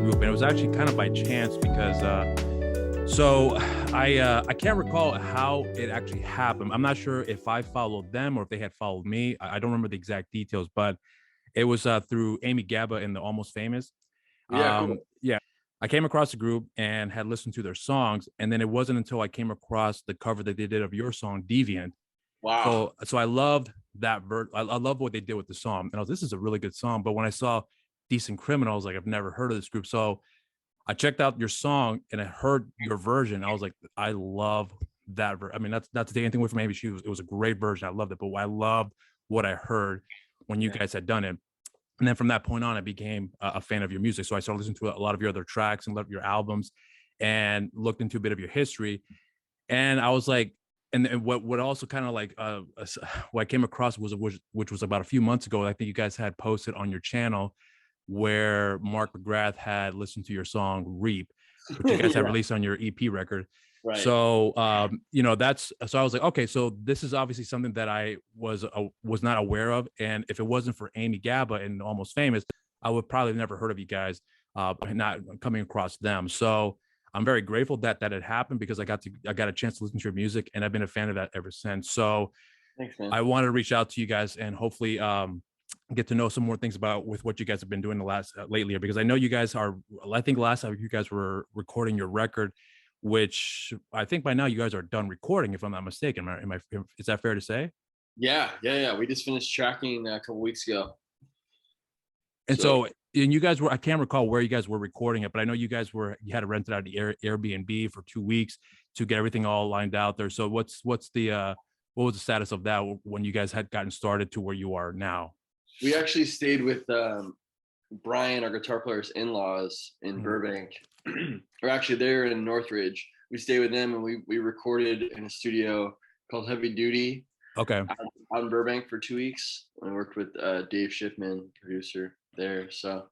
group, and it was actually kind of by chance because so I can't recall how it actually happened. I'm not sure if I followed them or if they had followed me. I don't remember the exact details, but it was through Amy Gabba in the Almost Famous. Yeah, cool. Yeah, I came across the group and had listened to their songs, and then it wasn't until I came across the cover that they did of your song Deviant. Wow. So I loved that I love what they did with the song, and I was, this is a really good song. But when I saw Decent Criminal, I was like, I've never heard of this group. So I checked out your song and I heard your version. I was like, I love that. I mean, that's not to take anything away from Amy. It was a great version. I loved it, but I loved what I heard when you guys had done it. And then from that point on, I became a fan of your music. So I started listening to a lot of your other tracks and loved your albums, and looked into a bit of your history. And I was like, and what also kind of like what I came across was which was about a few months ago. I think you guys had posted on your channel where Mark McGrath had listened to your song Reap, which you guys Yeah, have released on your EP record. right. So that's, so I was like, okay, so this is obviously something that I was not aware of, and if it wasn't for Amy Gabba and Almost Famous, I would probably never heard of you guys, not coming across them. So I'm very grateful that it happened, because I got a chance to listen to your music, and I've been a fan of that ever since. So Thanks, man. I wanted to reach out to you guys and hopefully get to know some more things about with what you guys have been doing the last lately, because I know you guys are, I think last time you guys were recording your record, which I think by now you guys are done recording, if I'm not mistaken. Is that fair to say? Yeah. We just finished tracking a couple weeks ago. And So so, and you guys were, I can't recall where you guys were recording it, but I know you had to rent it out the Airbnb for 2 weeks to get everything all lined out there. So what was the status of that when you guys had gotten started to where you are now? we actually stayed with Brian, our guitar player's in-laws in Mhm. Burbank, or actually they're in Northridge. We stayed with them and we recorded in a studio called Heavy Duty Okay. out in Burbank for 2 weeks. I worked with Dave Schiffman, producer there. So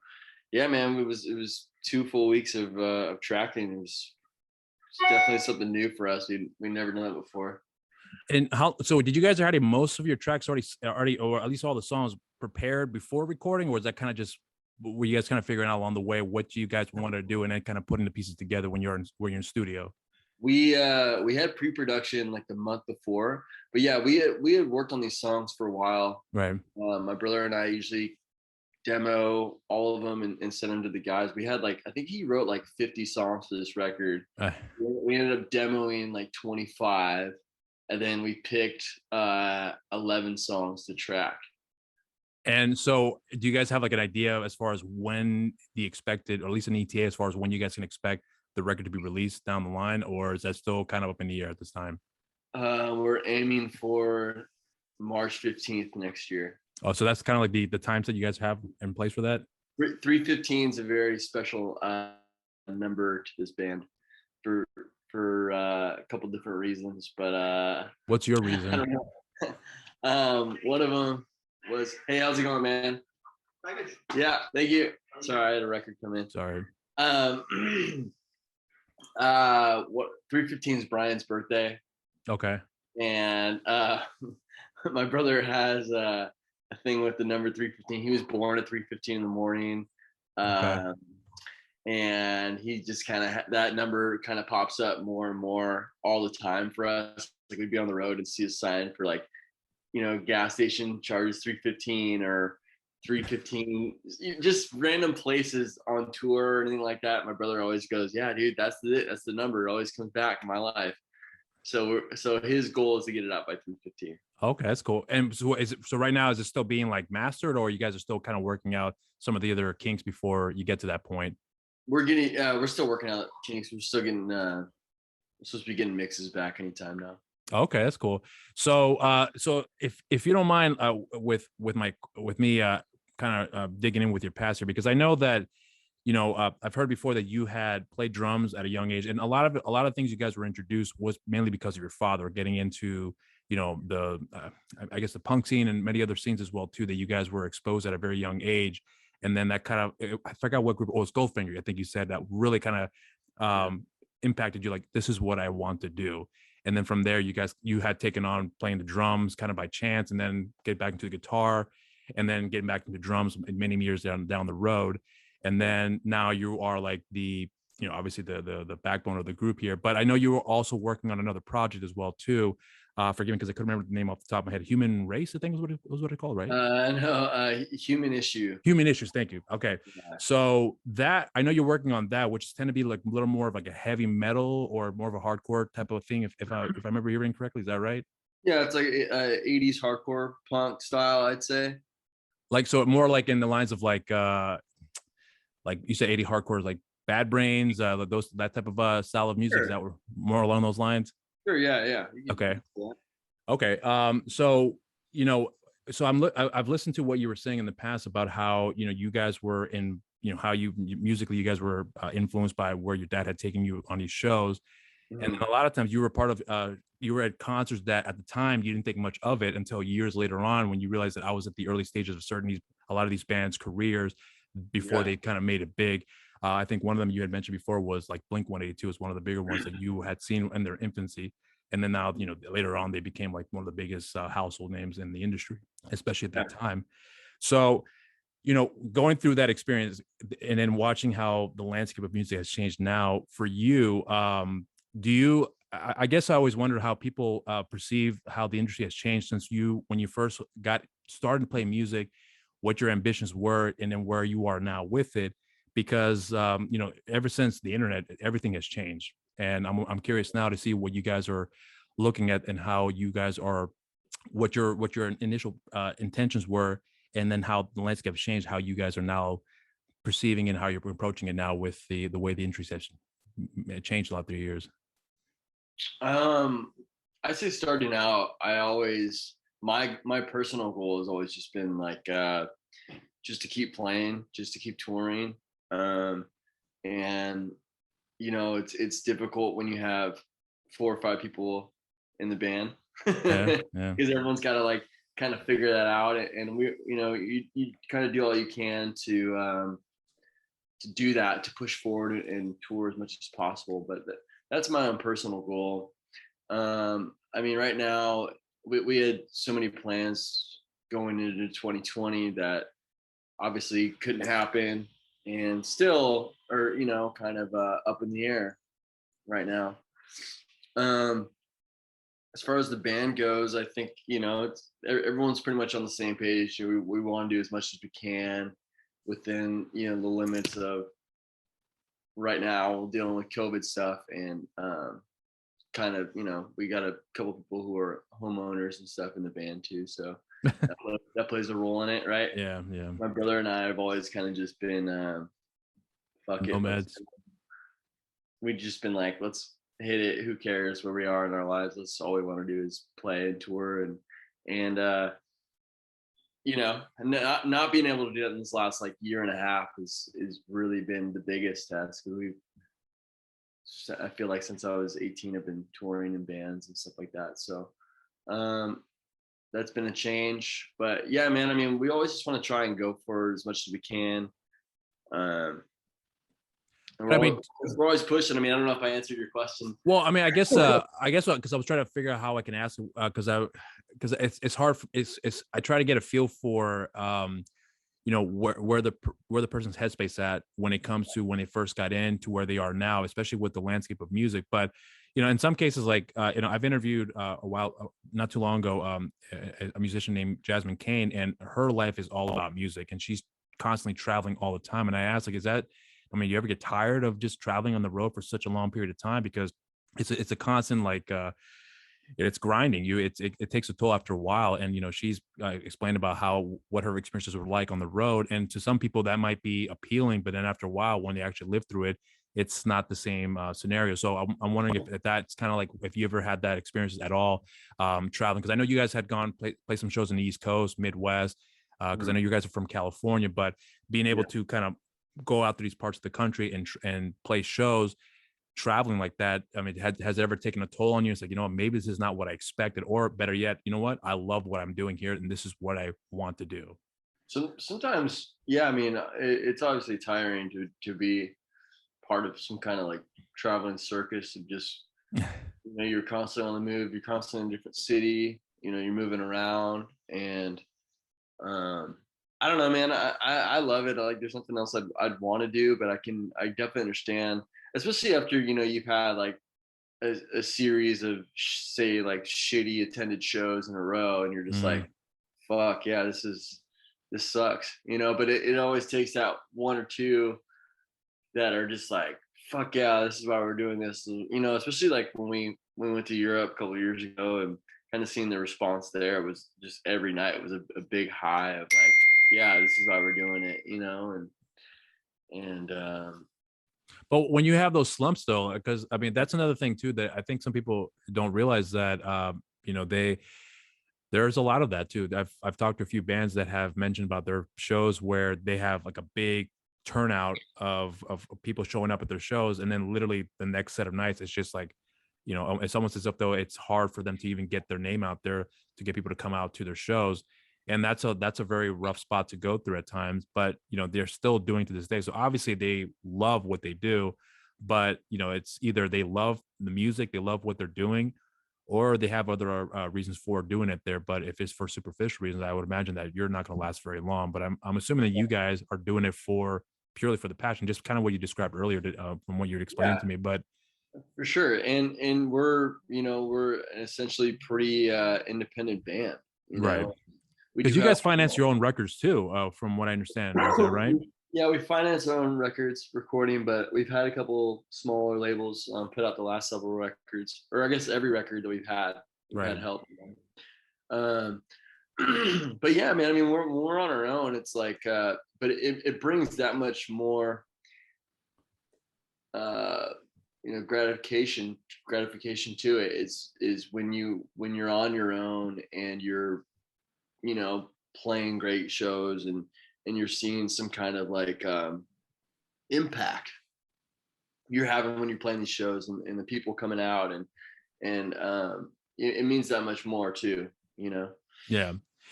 yeah, man, it was 2 full weeks of tracking. It was definitely something new for us. We never done that before. And how, so did you guys already, most of your tracks already, or at least all the songs prepared before recording, or was that kind of just, were you guys kind of figuring out along the way what you guys wanted to do and then kind of putting the pieces together when you're in studio? We had pre-production like the month before, but yeah, we had worked on these songs for a while. Right. My brother and I usually demo all of them and send them to the guys. We had like, I think he wrote like 50 songs for this record. We ended up demoing like 25, and then we picked 11 songs to track. And so do you guys have like an idea as far as when the expected, or at least an ETA, as far as when you guys can expect the record to be released down the line, or is that still kind of up in the air at this time? We're aiming for March 15th next year. Oh, so that's kind of like the times that you guys have in place for that? 315 is a very special number to this band for a couple different reasons, but What's your I reason? don't know. One of them was, hey, how's it going, man? Yeah, thank you. Sorry, I had a record come in. Sorry. What 315 is Brian's birthday, Okay. and my brother has a thing with the number 315. He was born at 3:15 in the morning. Okay. And he just kind of, that number kind of pops up more and more all the time for us. Like we'd be on the road and see a sign for like, gas station charges 315 or 315, just random places on tour or anything like that. My brother always goes, yeah, dude, that's the number. It always comes back in my life. So his goal is to get it out by 315. Okay, that's cool. And so right now, is it still being like mastered, or you guys are still kind of working out some of the other kinks before you get to that point? We're still working out kinks. We're still getting we're supposed to be getting mixes back anytime now. Okay, that's cool. So so if you don't mind with me kind of digging in with your past here, because I know that I've heard before that you had played drums at a young age, and a lot of things you guys were introduced was mainly because of your father getting into the I guess the punk scene and many other scenes as well too, that you guys were exposed at a very young age. And then that kind of, I forgot what group, it was Goldfinger, I think you said, that really kind of impacted you, like, this is what I want to do. And then from there, you had taken on playing the drums kind of by chance, and then get back into the guitar, and then getting back into drums many years down the road. and then now you are like obviously the backbone of the group here. But I know you were also working on another project as well too. Forgive me because I couldn't remember the name off the top of my head. Human Race, I think was what it called, right? No, Human Issue. Human Issues. Thank you. Okay, Yeah. so that I know you're working on that, which tend to be like a little more of like a heavy metal or more of a hardcore type of thing. If I remember hearing correctly, is that right? Yeah, it's like 80s hardcore punk style, I'd say. Like so, more like in the lines of like you said, 80 hardcore, like Bad Brains, that type of style of music. Is Sure. that more along those lines? Sure. Yeah. Yeah. You can Okay. do that. Okay. So you know, so I've listened to what you were saying in the past about how you guys were in how you musically you guys were influenced by where your dad had taken you on these shows, and then Mhm. a lot of times you were part of you were at concerts that at the time you didn't think much of it until years later on when you realized that I was at the early stages of a lot of these bands' careers before Yeah. they kind of made it big. I think one of them you had mentioned before was like Blink 182 is one of the bigger ones that you had seen in their infancy. And then now, later on, they became like one of the biggest household names in the industry, especially at Yeah. that time. So, going through that experience and then watching how the landscape of music has changed now for you, do you, I guess I always wondered how people perceive how the industry has changed since when you first got started to play music, what your ambitions were, and then where you are now with it. Because, ever since the internet, everything has changed. And I'm curious now to see what you guys are looking at and how you guys are, what your initial intentions were, and then how the landscape has changed, how you guys are now perceiving and how you're approaching it now with the way the industry has changed a lot through the years. Um, I say starting out, I always my personal goal has always just been like just to keep playing, just to keep touring. Um, and it's difficult when you have 4 or 5 people in the band Yeah, yeah. because everyone's got to like kind of figure that out. And you kind of do all you can to do that, to push forward and tour as much as possible. But that's my own personal goal. I mean, right now we had so many plans going into 2020 that obviously couldn't happen, and still are kind of up in the air right now. Um, as far as the band goes, I think it's everyone's pretty much on the same page. We want to do as much as we can within the limits of right now dealing with COVID stuff, and kind of we got a couple people who are homeowners and stuff in the band too, so that plays a role in it, right? Yeah, yeah. My brother and I have always kind of just been fuck it, Nomads. we've just been like, let's hit it, who cares where we are in our lives, let's all we want to do is play and tour. And not being able to do that in this last like year and a half is really been the biggest test, because I feel like since I was 18 I've been touring in bands and stuff like that. So um that's been a change. But yeah, man, I mean, we always just want to try and go for as much as we can. Um and I mean, we're always pushing. I mean, I don't know if I answered your question. well, I mean, I guess because I was trying to figure out how I can ask, because it's hard. It's I try to get a feel for where the person's headspace at when it comes to when they first got in to where they are now, especially with the landscape of music. But in some cases, like I've interviewed not too long ago, a musician named Jasmine Kane, and her life is all about music, and she's constantly traveling all the time. And I asked, like, is that? I mean, you ever get tired of just traveling on the road for such a long period of time? Because it's a constant like it's grinding you. It takes a toll after a while. And she's explained about what her experiences were like on the road, and to some people that might be appealing, but then after a while when they actually live through it, it's not the same scenario. So I'm wondering if that's kind of like if you ever had that experience at all, traveling, because I know you guys had gone play some shows in the East Coast, Midwest, because I know you guys are from California, but being able Yeah. to kind of go out to these parts of the country and play shows traveling like that, I mean, has it ever taken a toll on you? It's like, maybe this is not what I expected, or better yet, you know what, I love what I'm doing here and this is what I want to do. So sometimes, yeah, I mean, it's obviously tiring to be part of some kind of like traveling circus of just you're constantly on the move, you're constantly in a different city, you're moving around, and um I don't know, man. I love it. Like, there's something else I'd want to do, but I definitely understand, especially after you've had like a series of say like shitty attended shows in a row, and you're just Mm, like, fuck yeah, this sucks, But it always takes that one or two that are just like, fuck yeah, this is why we're doing this, especially like when we went to Europe a couple of years ago, and kind of seeing the response there. It was just every night it was a big high of like, yeah, this is why we're doing it, and but when you have those slumps though, because I mean that's another thing too that I think some people don't realize that they there's a lot of that too. I've talked to a few bands that have mentioned about their shows where they have like a big turnout of people showing up at their shows, and then literally the next set of nights it's just like, it's almost as if though it's hard for them to even get their name out there to get people to come out to their shows. And that's a very rough spot to go through at times, but they're still doing to this day. So obviously they love what they do, but it's either they love the music, they love what they're doing, or they have other reasons for doing it there. But if it's for superficial reasons, I would imagine that you're not going to last very long. But I'm assuming that you guys are doing it for purely for the passion, just kind of what you described earlier from what you're explaining yeah, to me. But for sure. And we're essentially pretty independent band, you right, know. We because do you have guys finance your own records too, from what I understand. Is that right? yeah, we finance our own records recording, but we've had a couple smaller labels put out the last several records, or I guess every record that we've Right. had help. Um, but yeah, man, I mean, we're on our own. It's like, but it brings that much more, uh, gratification to it. Is when you're on your own and you're, playing great shows, and you're seeing some kind of like impact you're having when you're playing these shows, and the people coming out, and it means that much more too, Yeah.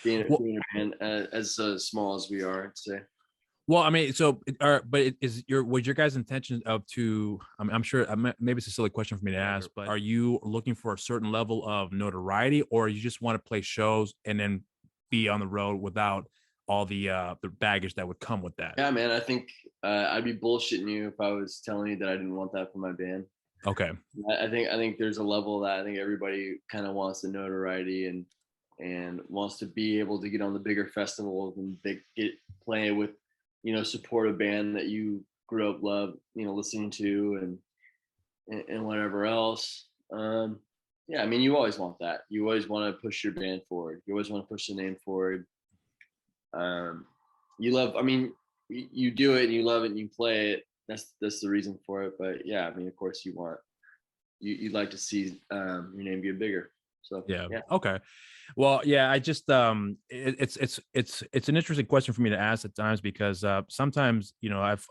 Well, being a band as small as we are, I'd say. well, I mean, so, but was your guys' intention of to? I'm sure maybe it's a silly question for me to ask, but are you looking for a certain level of notoriety, or you just want to play shows and then be on the road without all the baggage that would come with that? Yeah, man, I think I'd be bullshitting you if I was telling you that I didn't want that for my band. Okay. I think there's a level that I think everybody kind of wants the notoriety, and wants to be able to get on the bigger festivals and get playing with, support a band that you grew up listening to, and whatever else. Yeah, I mean, you always want that. You always want to push your band forward. You always want to push the name forward. Um, you love. I mean, you do it and you love it and you play it. That's the reason for it. But yeah, I mean, of course, you'd like to see your name get bigger. So Yeah. yeah. Okay. Well, yeah, I just it's an interesting question for me to ask at times because sometimes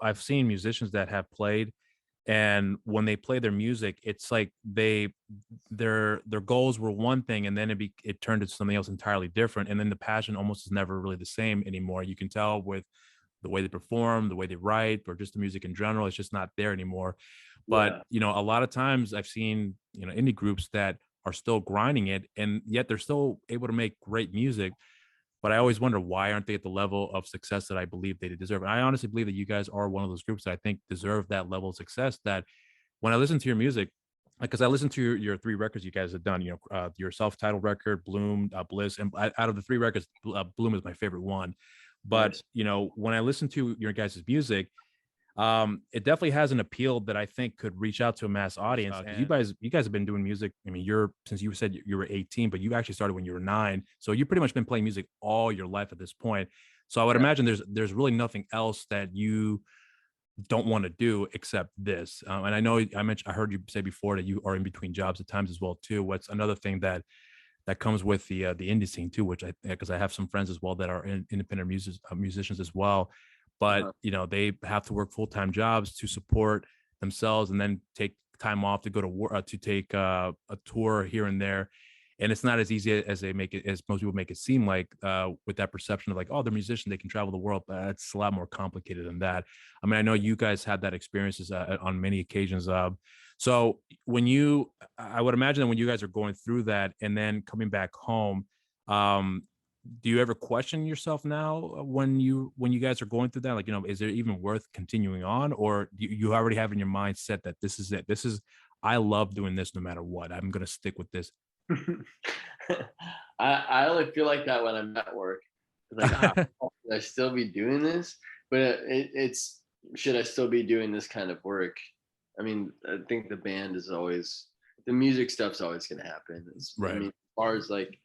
I've seen musicians that have played, and when they play their music, it's like their goals were one thing, and then it turned into something else entirely different, and then the passion almost is never really the same anymore. You can tell with the way they perform, the way they write, or just the music in general. It's just not there anymore. But Yeah. a lot of times I've seen indie groups that are still grinding it, and yet they're still able to make great music. But I always wonder, why aren't they at the level of success that I believe they deserve? And I honestly believe that you guys are one of those groups that I think deserve that level of success. That when I listen to your music, because I listened to your three records you guys have done, your self-titled record, Bloom, Bliss, and out of the three records, Bloom is my favorite one. But Nice. when I listen to your guys' music, it definitely has an appeal that I think could reach out to a mass audience. And you guys have been doing music. I mean, since you said you were 18, but you actually started when you were 9, so you've pretty much been playing music all your life at this point. So I would Yeah. imagine there's really nothing else that you don't want to do except this. And I heard you say before that you are in between jobs at times as well too. What's another thing that comes with the indie scene too, which because I have some friends as well that are independent musicians as well, but Uh-huh. they have to work full-time jobs to support themselves and then take time off to go to work, to take a tour here and there. And it's not as easy as as most people make it seem like, with that perception of like, oh, they're musicians, they can travel the world, but it's a lot more complicated than that. I mean, I know you guys had that experiences on many occasions. So I would imagine that when you guys are going through that and then coming back home, um, do you ever question yourself now when you guys are going through that? Like, is it even worth continuing on, or you already have in your mind set that this is it? This is, I love doing this no matter what. I'm gonna stick with this. I only feel like that when I'm at work. Like, should I still be doing this? But it's should I still be doing this kind of work? I mean, I think the band is always, the music stuff's always gonna happen. Right. I mean, as far as like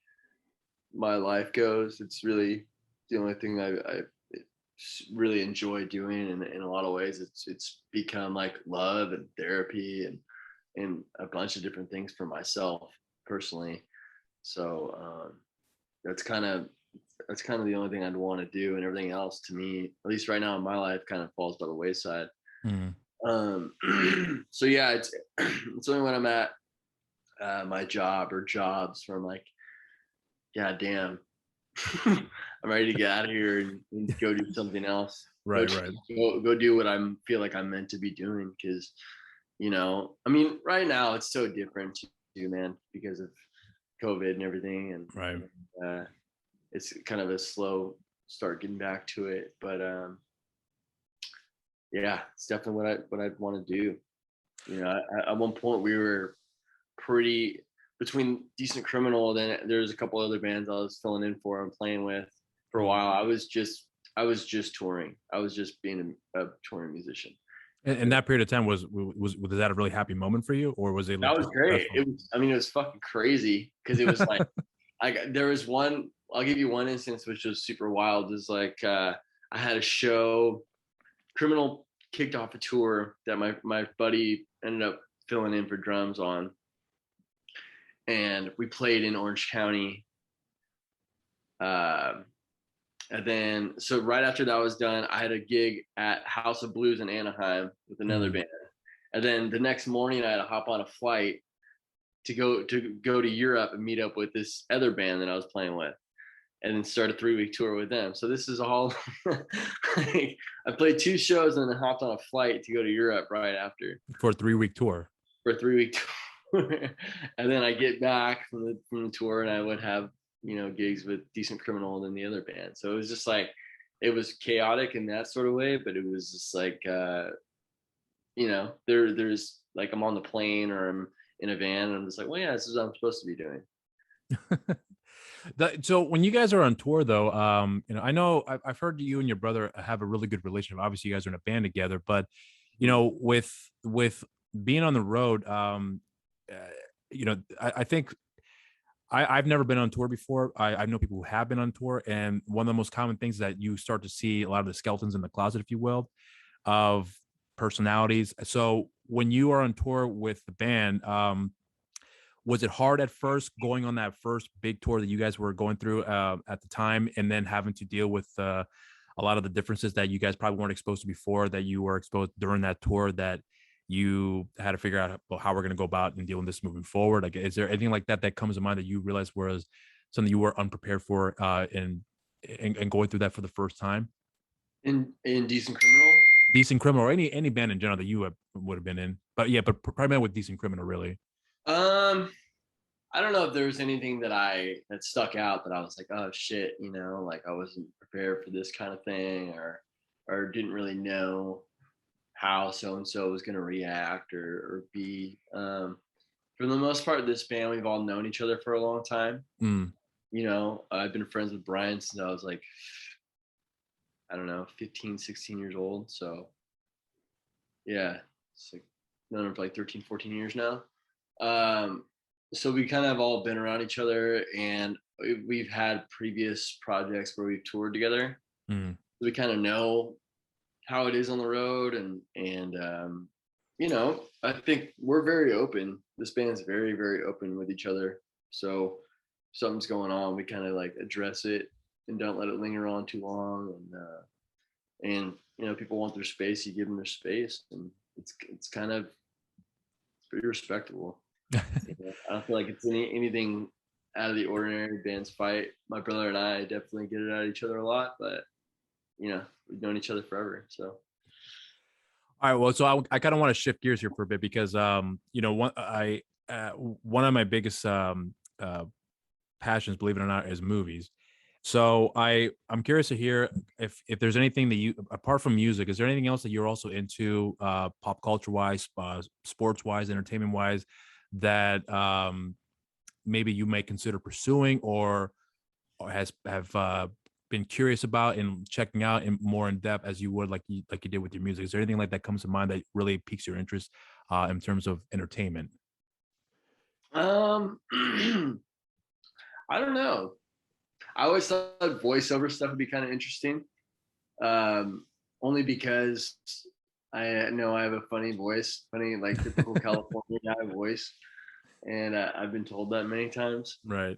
my life goes, it's really the only thing I really enjoy doing, and in a lot of ways it's become like love and therapy and a bunch of different things for myself personally. So that's kind of the only thing I'd want to do, and everything else to me, at least right now in my life, kind of falls by the wayside. So yeah, it's only when I'm at my job or jobs where I'm like, God damn, I'm ready to get out of here and go do something else. Right. Go do what feel like I'm meant to be doing. Because, I mean, right now it's so different too, man, because of COVID and everything, and right. It's kind of a slow start getting back to it. But yeah, it's definitely what I'd want to do. At one point we were pretty, between Decent Criminal, then there's a couple other bands I was filling in for and playing with for a while. I was just touring. I was just being a touring musician. And that period of time was that a really happy moment for you, or was it? That was great. It was fucking crazy, because it was like, there was one. I'll give you one instance which was super wild. Is like I had a show. Criminal kicked off a tour that my buddy ended up filling in for drums on, and we played in Orange County. And then, so right after that was done, I had a gig at House of Blues in Anaheim with another band. And then the next morning, I had to hop on a flight to go to Europe and meet up with this other band that I was playing with, and then start a 3-week tour with them. So this is all, I played 2 shows and then hopped on a flight to go to Europe right after. For a 3-week tour. And then I get back from the tour, and I would have, gigs with Decent Criminal and the other band. So it was just like, it was chaotic in that sort of way, but it was just like, there's like, I'm on the plane or I'm in a van, and I'm just like, well, yeah, this is what I'm supposed to be doing. So when you guys are on tour, though, I know I've heard you and your brother have a really good relationship. Obviously, you guys are in a band together, but with being on the road, I think I've never been on tour before. I know people who have been on tour, and one of the most common things that you start to see a lot of the skeletons in the closet, if you will, of personalities. So when you are on tour with the band, was it hard at first going on that first big tour that you guys were going through at the time, and then having to deal with a lot of the differences that you guys probably weren't exposed to before, that you were exposed during that tour, that you had to figure out how we're going to go about and deal with this moving forward? Like, is there anything like that comes to mind that you realize was something you were unprepared for and going through that for the first time? In Decent Criminal, or any band in general that you would have been in, but primarily with Decent Criminal, really. I don't know if there was anything that stuck out that I was like, oh shit, like I wasn't prepared for this kind of thing, or didn't really know how so-and-so was going to react or be. For the most part, this band, we've all known each other for a long time. I've been friends with Brian since I was like, I don't know, 15, 16 years old. So yeah, it's like known him for like 13, 14 years now. So we kind of all been around each other, and we've had previous projects where we've toured together. So we kind of know how it is on the road, and I think we're very open. This band's very, very open with each other. So if something's going on, we kind of like address it and don't let it linger on too long. And people want their space, you give them their space, and it's pretty respectable. I don't feel like it's anything out of the ordinary. Bands fight. My brother and I definitely get it out of each other a lot, but we've known each other forever. So all right, well, so I kind of want to shift gears here for a bit, because one of my biggest passions, believe it or not, is movies. So I'm curious to hear if there's anything that you, apart from music, is there anything else that you're also into, pop culture wise, sports wise, entertainment wise, that maybe you may consider pursuing, or has have been curious about and checking out in more in depth as you would like you did with your music? Is there anything like that comes to mind that really piques your interest in terms of entertainment? Um, I don't know. I always thought voiceover stuff would be kind of interesting. Only because I know I have a funny voice, funny like typical California guy voice, and I've been told that many times. Right.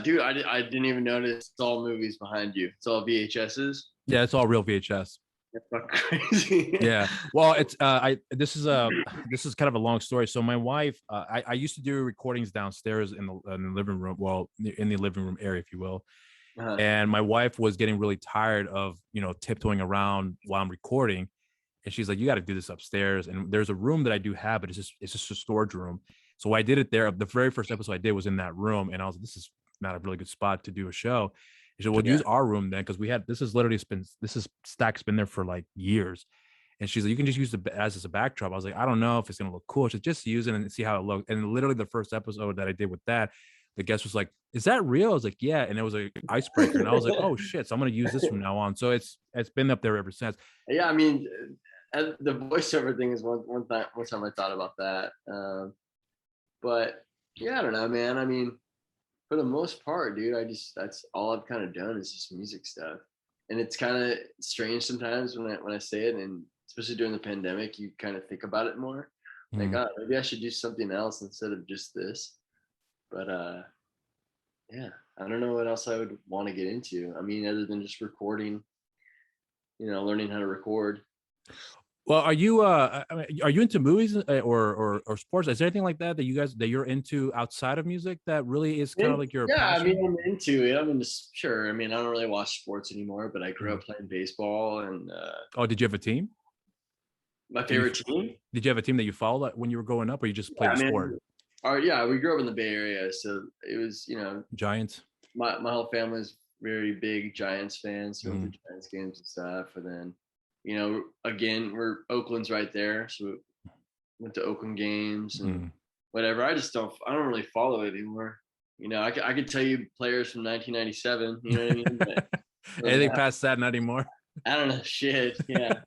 Dude, I didn't even notice it's all movies behind you. It's all VHSs. Yeah, it's all real VHS. That's fucking crazy. Yeah. Well, it's I this is kind of a long story. So my wife, I used to do recordings downstairs in the living room, well, in the living room area, if you will. Uh-huh. And my wife was getting really tired of, tiptoeing around while I'm recording. And she's like, you got to do this upstairs. And there's a room that I do have, but it's just a storage room. So I did it there. The very first episode I did was in that room. And I was like, this is not a really good spot to do a show. She said, well, Yeah. use our room then, because this is stack's been there for like years. And she's like, you can just use it as a backdrop. I was like, I don't know if it's gonna look cool. She said, just use it and see how it looks. And literally the first episode that I did with that, the guest was like, is that real? I was like, yeah. And it was an icebreaker. And I was like, oh shit. So I'm gonna use this from now on. So it's been up there ever since. Yeah, I mean, the voiceover thing is one time I thought about that. But yeah, I don't know, man. I mean, for the most part, dude, that's all I've kind of done is just music stuff. And it's kind of strange sometimes when I say it, and especially during the pandemic, you kind of think about it more. Like, Mm. maybe I should do something else instead of just this. But yeah, I don't know what else I would want to get into. I mean, other than just recording, learning how to record. Well, are you into movies, or sports? Is there anything like that that you're into outside of music that really is kind of like your Yeah, I passion? mean, I'm into it. Sure. I mean, I don't really watch sports anymore, but I grew Mm. up playing baseball, and Oh, did you have a team? my Did you favorite team. did you have a team that you followed when you were growing up, or you just Yeah, played I the sport? mean, yeah, we grew up in the Bay Area, so it was, Giants. my whole family's very big Giants fans, so we went Mm. to Giants games and stuff. And then, again, Oakland's right there, so we went to Oakland games and Mm. whatever. I don't really follow it anymore. I could tell you players from 1997. You know what I mean? But Anything past that, not anymore. I don't know shit. Yeah.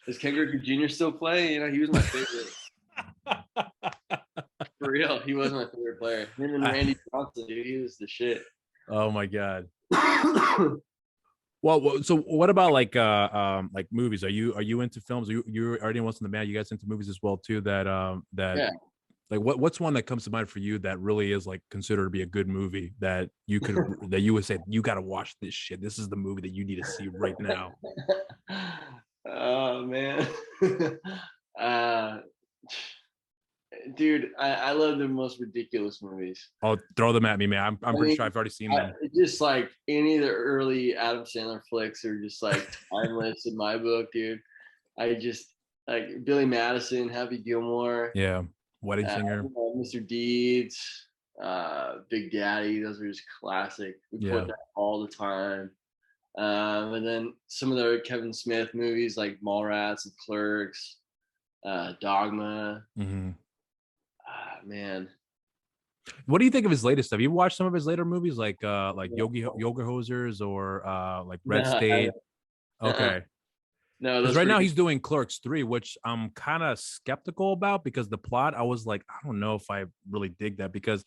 Does Ken Griffey Jr. still play? He was my favorite. For real, he was my favorite player. Him and Randy Johnson, dude, he was the shit. Oh my god. Well, so what about like movies? Are you into films? You already once in the band. You guys into movies as well too? Yeah. Like what's one that comes to mind for you that really is like considered to be a good movie that you would say you got to watch this shit. This is the movie that you need to see right now. Oh man. uh, dude, I love the most ridiculous movies. Oh, throw them at me, man. I'm pretty mean, sure I've already seen them. Just like any of the early Adam Sandler flicks are just like timeless in my book, dude. I just like Billy Madison, Happy Gilmore, Yeah, Wedding Singer. Mr. Deeds, Big Daddy. Those are just classic. We Yeah. put that all the time. And then some of the Kevin Smith movies like Mallrats and Clerks, Dogma. Mm-hmm. Man. What do you think of his latest stuff? You watched some of his later movies, like Yoga Hosers, or like Red No, State? Okay, no, because those right now pretty he's doing Clerks 3, which I'm kind of skeptical about because the plot. I was like, I don't know if I really dig that because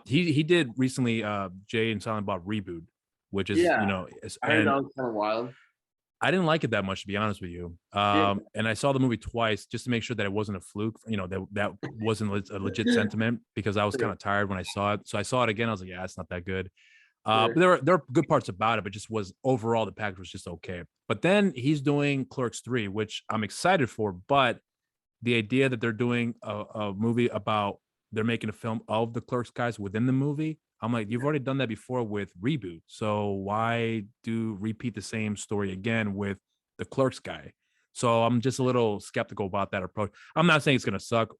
he did recently Jay and Silent Bob Reboot, which is Yeah, I heard and that was kind of wild. I didn't like it that much, to be honest with you. Yeah, And I saw the movie twice just to make sure that it wasn't a fluke, that wasn't a legit sentiment because I was kind of tired when I saw it. So I saw it again. I was like, yeah, it's not that good. But sure. there are good parts about it, but just was overall the package was just okay. But then he's doing Clerks 3, which I'm excited for. But the idea that they're doing a movie about they're making a film of the Clerks guys within the movie, I'm like, you've already done that before with Reboot. So why repeat the same story again with the Clerks guy? So I'm just a little skeptical about that approach. I'm not saying it's gonna suck,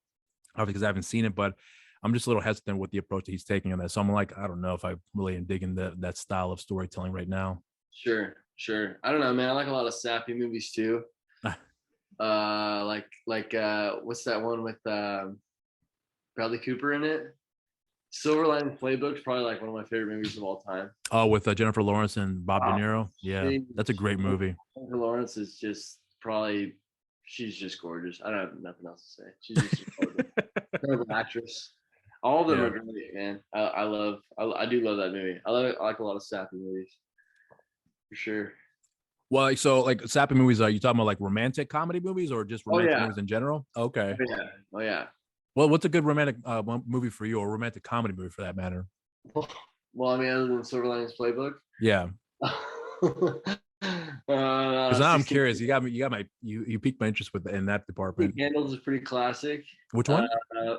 obviously, because I haven't seen it, but I'm just a little hesitant with the approach that he's taking on that. So I'm like, I don't know if I really am digging that style of storytelling right now. Sure. I don't know, man. I like a lot of sappy movies too. What's that one with Bradley Cooper in it? Silver Linings Playbook is probably like one of my favorite movies of all time. Oh, with Jennifer Lawrence and Bob De Wow. Niro. Yeah, that's a great movie. Jennifer Lawrence is just probably, she's just gorgeous. I don't have nothing else to say. She's just a incredible actress. All of them Yeah. are great, man. I do love that movie. I like a lot of sappy movies for sure. Well, like sappy movies, are you talking about like romantic comedy movies or just romantic movies in general? Okay. Oh yeah. Well, what's a good romantic movie for you, or romantic comedy movie for that matter? Well, I mean, other than Silver Linings Playbook. Yeah. Because now I'm curious. You piqued my interest in that department. 16 Candles is pretty classic. Which one?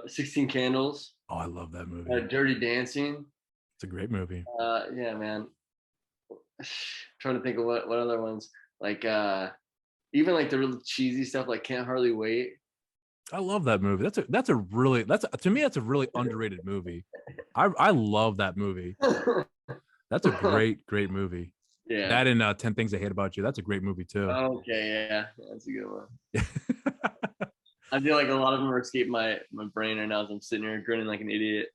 16 Candles. Oh, I love that movie. Dirty Dancing. It's a great movie. Yeah, man. Trying to think of what other ones, like even like the really cheesy stuff like Can't Hardly Wait. I love that movie. To me that's a really underrated movie. I love that movie. That's a great movie. Yeah. That and 10 Things I Hate About You. That's a great movie too. Okay, yeah, that's a good one. I feel like a lot of them are escaping my brain right now as I'm sitting here grinning like an idiot.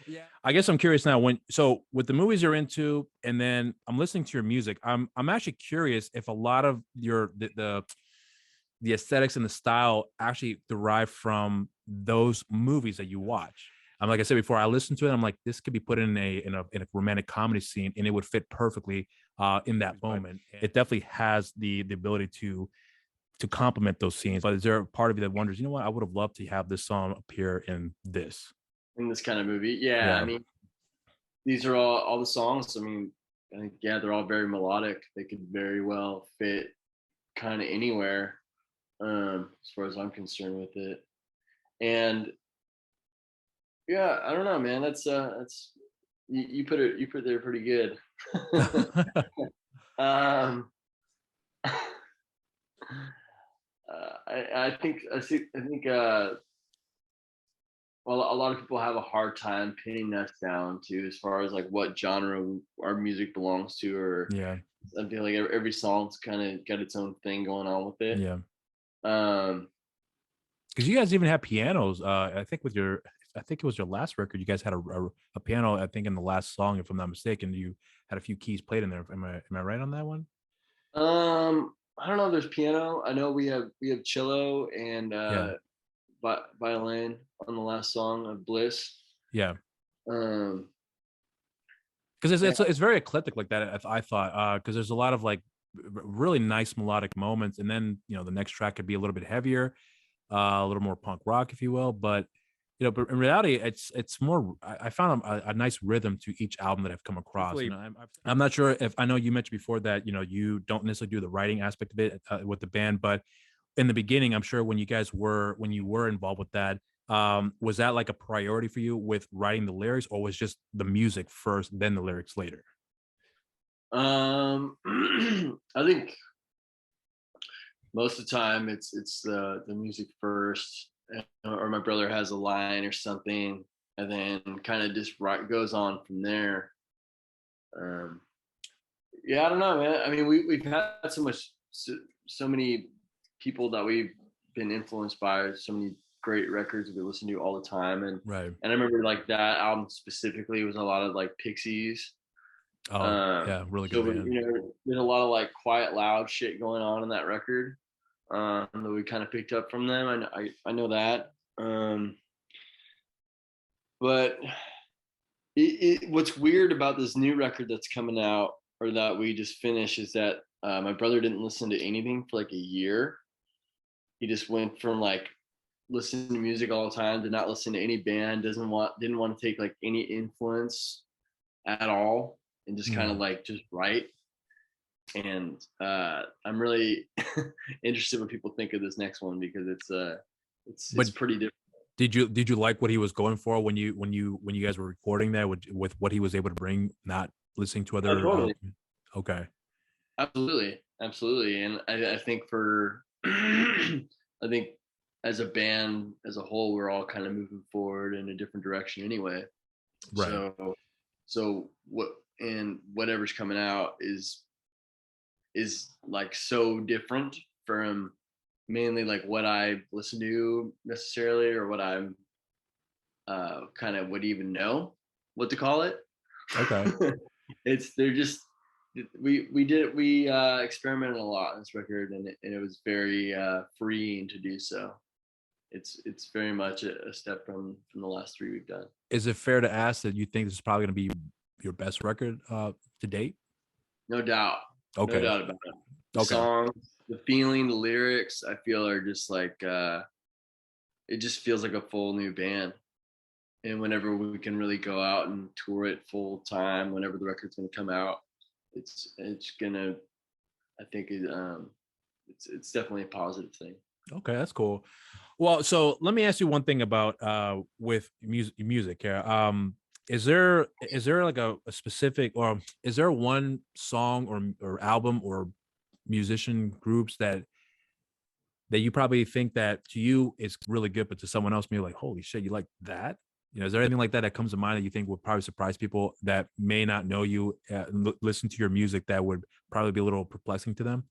Yeah. I guess I'm curious now with the movies you're into, and then I'm listening to your music. I'm actually curious if a lot of the aesthetics and the style actually derive from those movies that you watch. Like I said before, I listened to it. I'm like, this could be put in a romantic comedy scene, and it would fit perfectly in that moment. It definitely has the ability to complement those scenes. But is there a part of you that wonders, you know what, I would have loved to have this song appear in this kind of movie? Yeah. I mean, these are all the songs. I mean, I think, yeah, they're all very melodic. They could very well fit kind of anywhere, as far as I'm concerned with it. And yeah, I don't know, man. That's you put it there pretty good. I think well, a lot of people have a hard time pinning us down to as far as like what genre our music belongs to, or yeah I feel like every song's kind of got its own thing going on with it. yeah Um, because you guys even have pianos. I think it was your last record. You guys had a piano. I think in the last song, if I'm not mistaken, you had a few keys played in there. Am I right on that one? I don't know if there's piano. I know we have cello and violin on the last song of Bliss. Yeah. Um, because it's very eclectic like that. I thought because there's a lot of like really nice melodic moments, and then the next track could be a little bit heavier, a little more punk rock, if you will. But but in reality, it's more. I found a nice rhythm to each album that I've come across. I'm not sure if I know you mentioned before that you don't necessarily do the writing aspect of it with the band, but in the beginning, I'm sure when you were involved with that, was that like a priority for you with writing the lyrics, or was just the music first, then the lyrics later? I think most of the time it's the music first, or my brother has a line or something, and then kind of just goes on from there. Yeah, I don't know, man. I mean, we've had so many people that we've been influenced by, so many great records we listen to all the time, and right. And I remember like that album specifically was a lot of like Pixies. Yeah, really good. So there's a lot of like quiet, loud shit going on in that record that we kind of picked up from them. I know that. But what's weird about this new record that's coming out, or that we just finished, is that my brother didn't listen to anything for like a year. He just went from like listening to music all the time to not listen to any band. Didn't want to take like any influence at all, and just kind of like just write. And I'm really interested what people think of this next one, because it's pretty different. Did you like what he was going for when you guys were recording that with what he was able to bring, not listening to other? Totally. Okay. Absolutely. And I think for I think as a band as a whole, we're all kind of moving forward in a different direction anyway. Right. So whatever's coming out is like so different from mainly like what I listen to necessarily, or what I'm kind of would even know what to call it. Okay. They're just we experimented a lot on this record, and it was very freeing to do so. It's very much a step from the last three we've done. Is it fair to ask that you think this is probably going to be your best record to date? No doubt. No Okay. doubt about it. The Okay. songs, the feeling, the lyrics, I feel are just like it just feels like a full new band. And whenever we can really go out and tour it full time, whenever the record's gonna come out, it's gonna, I think it's definitely a positive thing. Okay, that's cool. Well, so let me ask you one thing about with music here. Is there like a specific, or is there one song or album or musician groups that you probably think that to you is really good, but to someone else maybe like, holy shit, you like that? You know, is there anything like that that comes to mind that you think would probably surprise people that may not know you, listen to your music, that would probably be a little perplexing to them?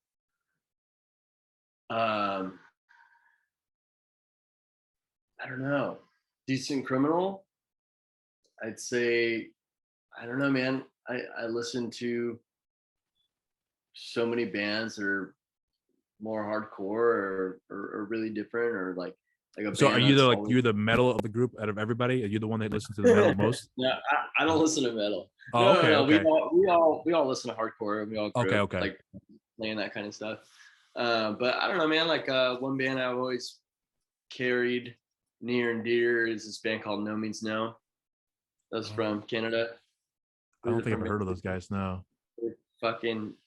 Um, I don't know. Decent Criminal, I'd say. I don't know, man. I listen to so many bands that are more hardcore or really different, or like a So are band you the that's like always you're the metal of the group out of everybody? Are you the one that listens to the metal most? no, I don't listen to metal. Oh, No, no, okay, no. okay, We all listen to hardcore, and we all grew okay, up okay. like playing that kind of stuff. But I don't know, man. Like one band I've always carried near and dear is this band called No Means No. That's Oh, from Canada. I don't They're think I've from ever heard of those guys. No.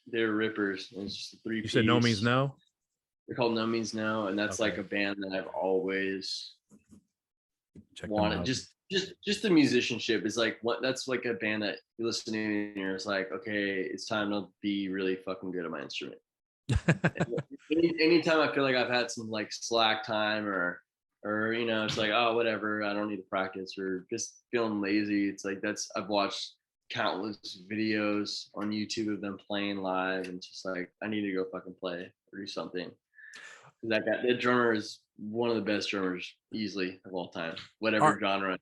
they're rippers. And it's just a three You said no means piece. no. They're called No Means No, and that's Okay, like a band that I've always check them wanted. out. Just the musicianship is like what that's like a band that you listen to and you're just like, okay, it's time to be really fucking good at my instrument. Anytime I feel like I've had some like slack time, or it's like, oh, whatever, I don't need to practice, or just feeling lazy, it's like I've watched countless videos on YouTube of them playing live, and it's just like I need to go fucking play or do something. That drummer is one of the best drummers easily of all time, Are whatever genre.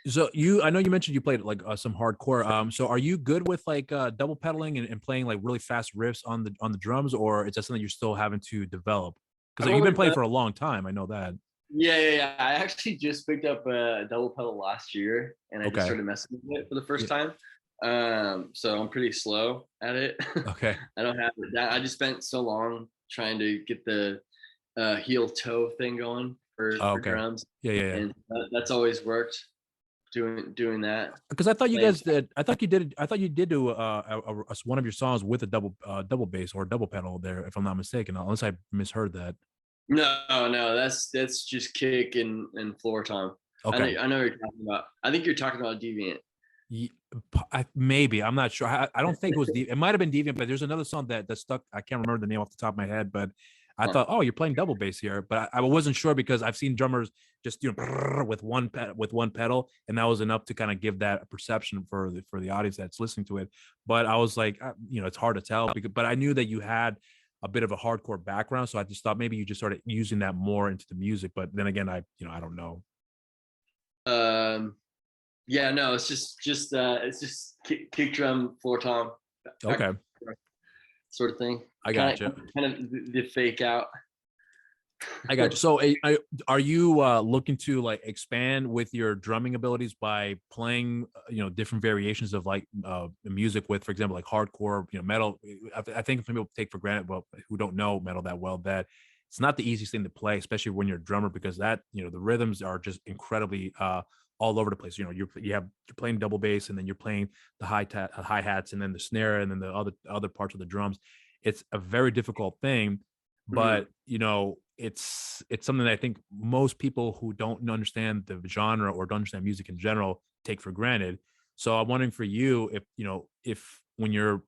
so I know you mentioned you played like some hardcore. So are you good with like double pedaling and playing like really fast riffs on the drums, or is that something you're still having to develop? Because I've like, you've been only playing done for a long time. I know that. Yeah. I actually just picked up a double pedal last year, and I just Okay. started messing with it for the Yeah. first time. So I'm pretty slow at it. Okay. I don't have that. I just spent so long trying to get the heel toe thing going Oh, for okay. drums, Yeah, yeah, yeah. and that's always worked. Doing that. Because I thought you Playing. guys did. I thought you did. I thought you did do one of your songs with a double bass or double pedal there, if I'm not mistaken. Unless I misheard that. No, that's just kick and floor tom. Okay. I know what you're talking about. I think you're talking about Deviant. Ye- Maybe I'm not sure. I don't think it was It might have been Deviant, but there's another song that stuck. I can't remember the name off the top of my head, but I Huh. thought, oh, you're playing double bass here, but I wasn't sure because I've seen drummers just with one pedal, and that was enough to kind of give that perception for the audience that's listening to it. But I was like, it's hard to tell but I knew that you had a bit of a hardcore background, so I just thought maybe you just started using that more into the music. But then again, I don't know. Um, Yeah, no, it's just kick drum, floor tom, back Okay, sort of thing. I Kind gotcha. of the fake out. I got you. So, are you looking to like expand with your drumming abilities by playing, different variations of like music with, for example, like hardcore, metal? I think some people take for granted, well, who don't know metal that well, that it's not the easiest thing to play, especially when you're a drummer, because that the rhythms are just incredibly all over the place. You're playing double bass, and then you're playing the hi hats, and then the snare, and then the other parts of the drums. It's a very difficult thing, Mhm. but it's something that I think most people who don't understand the genre or don't understand music in general take for granted. So I'm wondering for you, if if when you're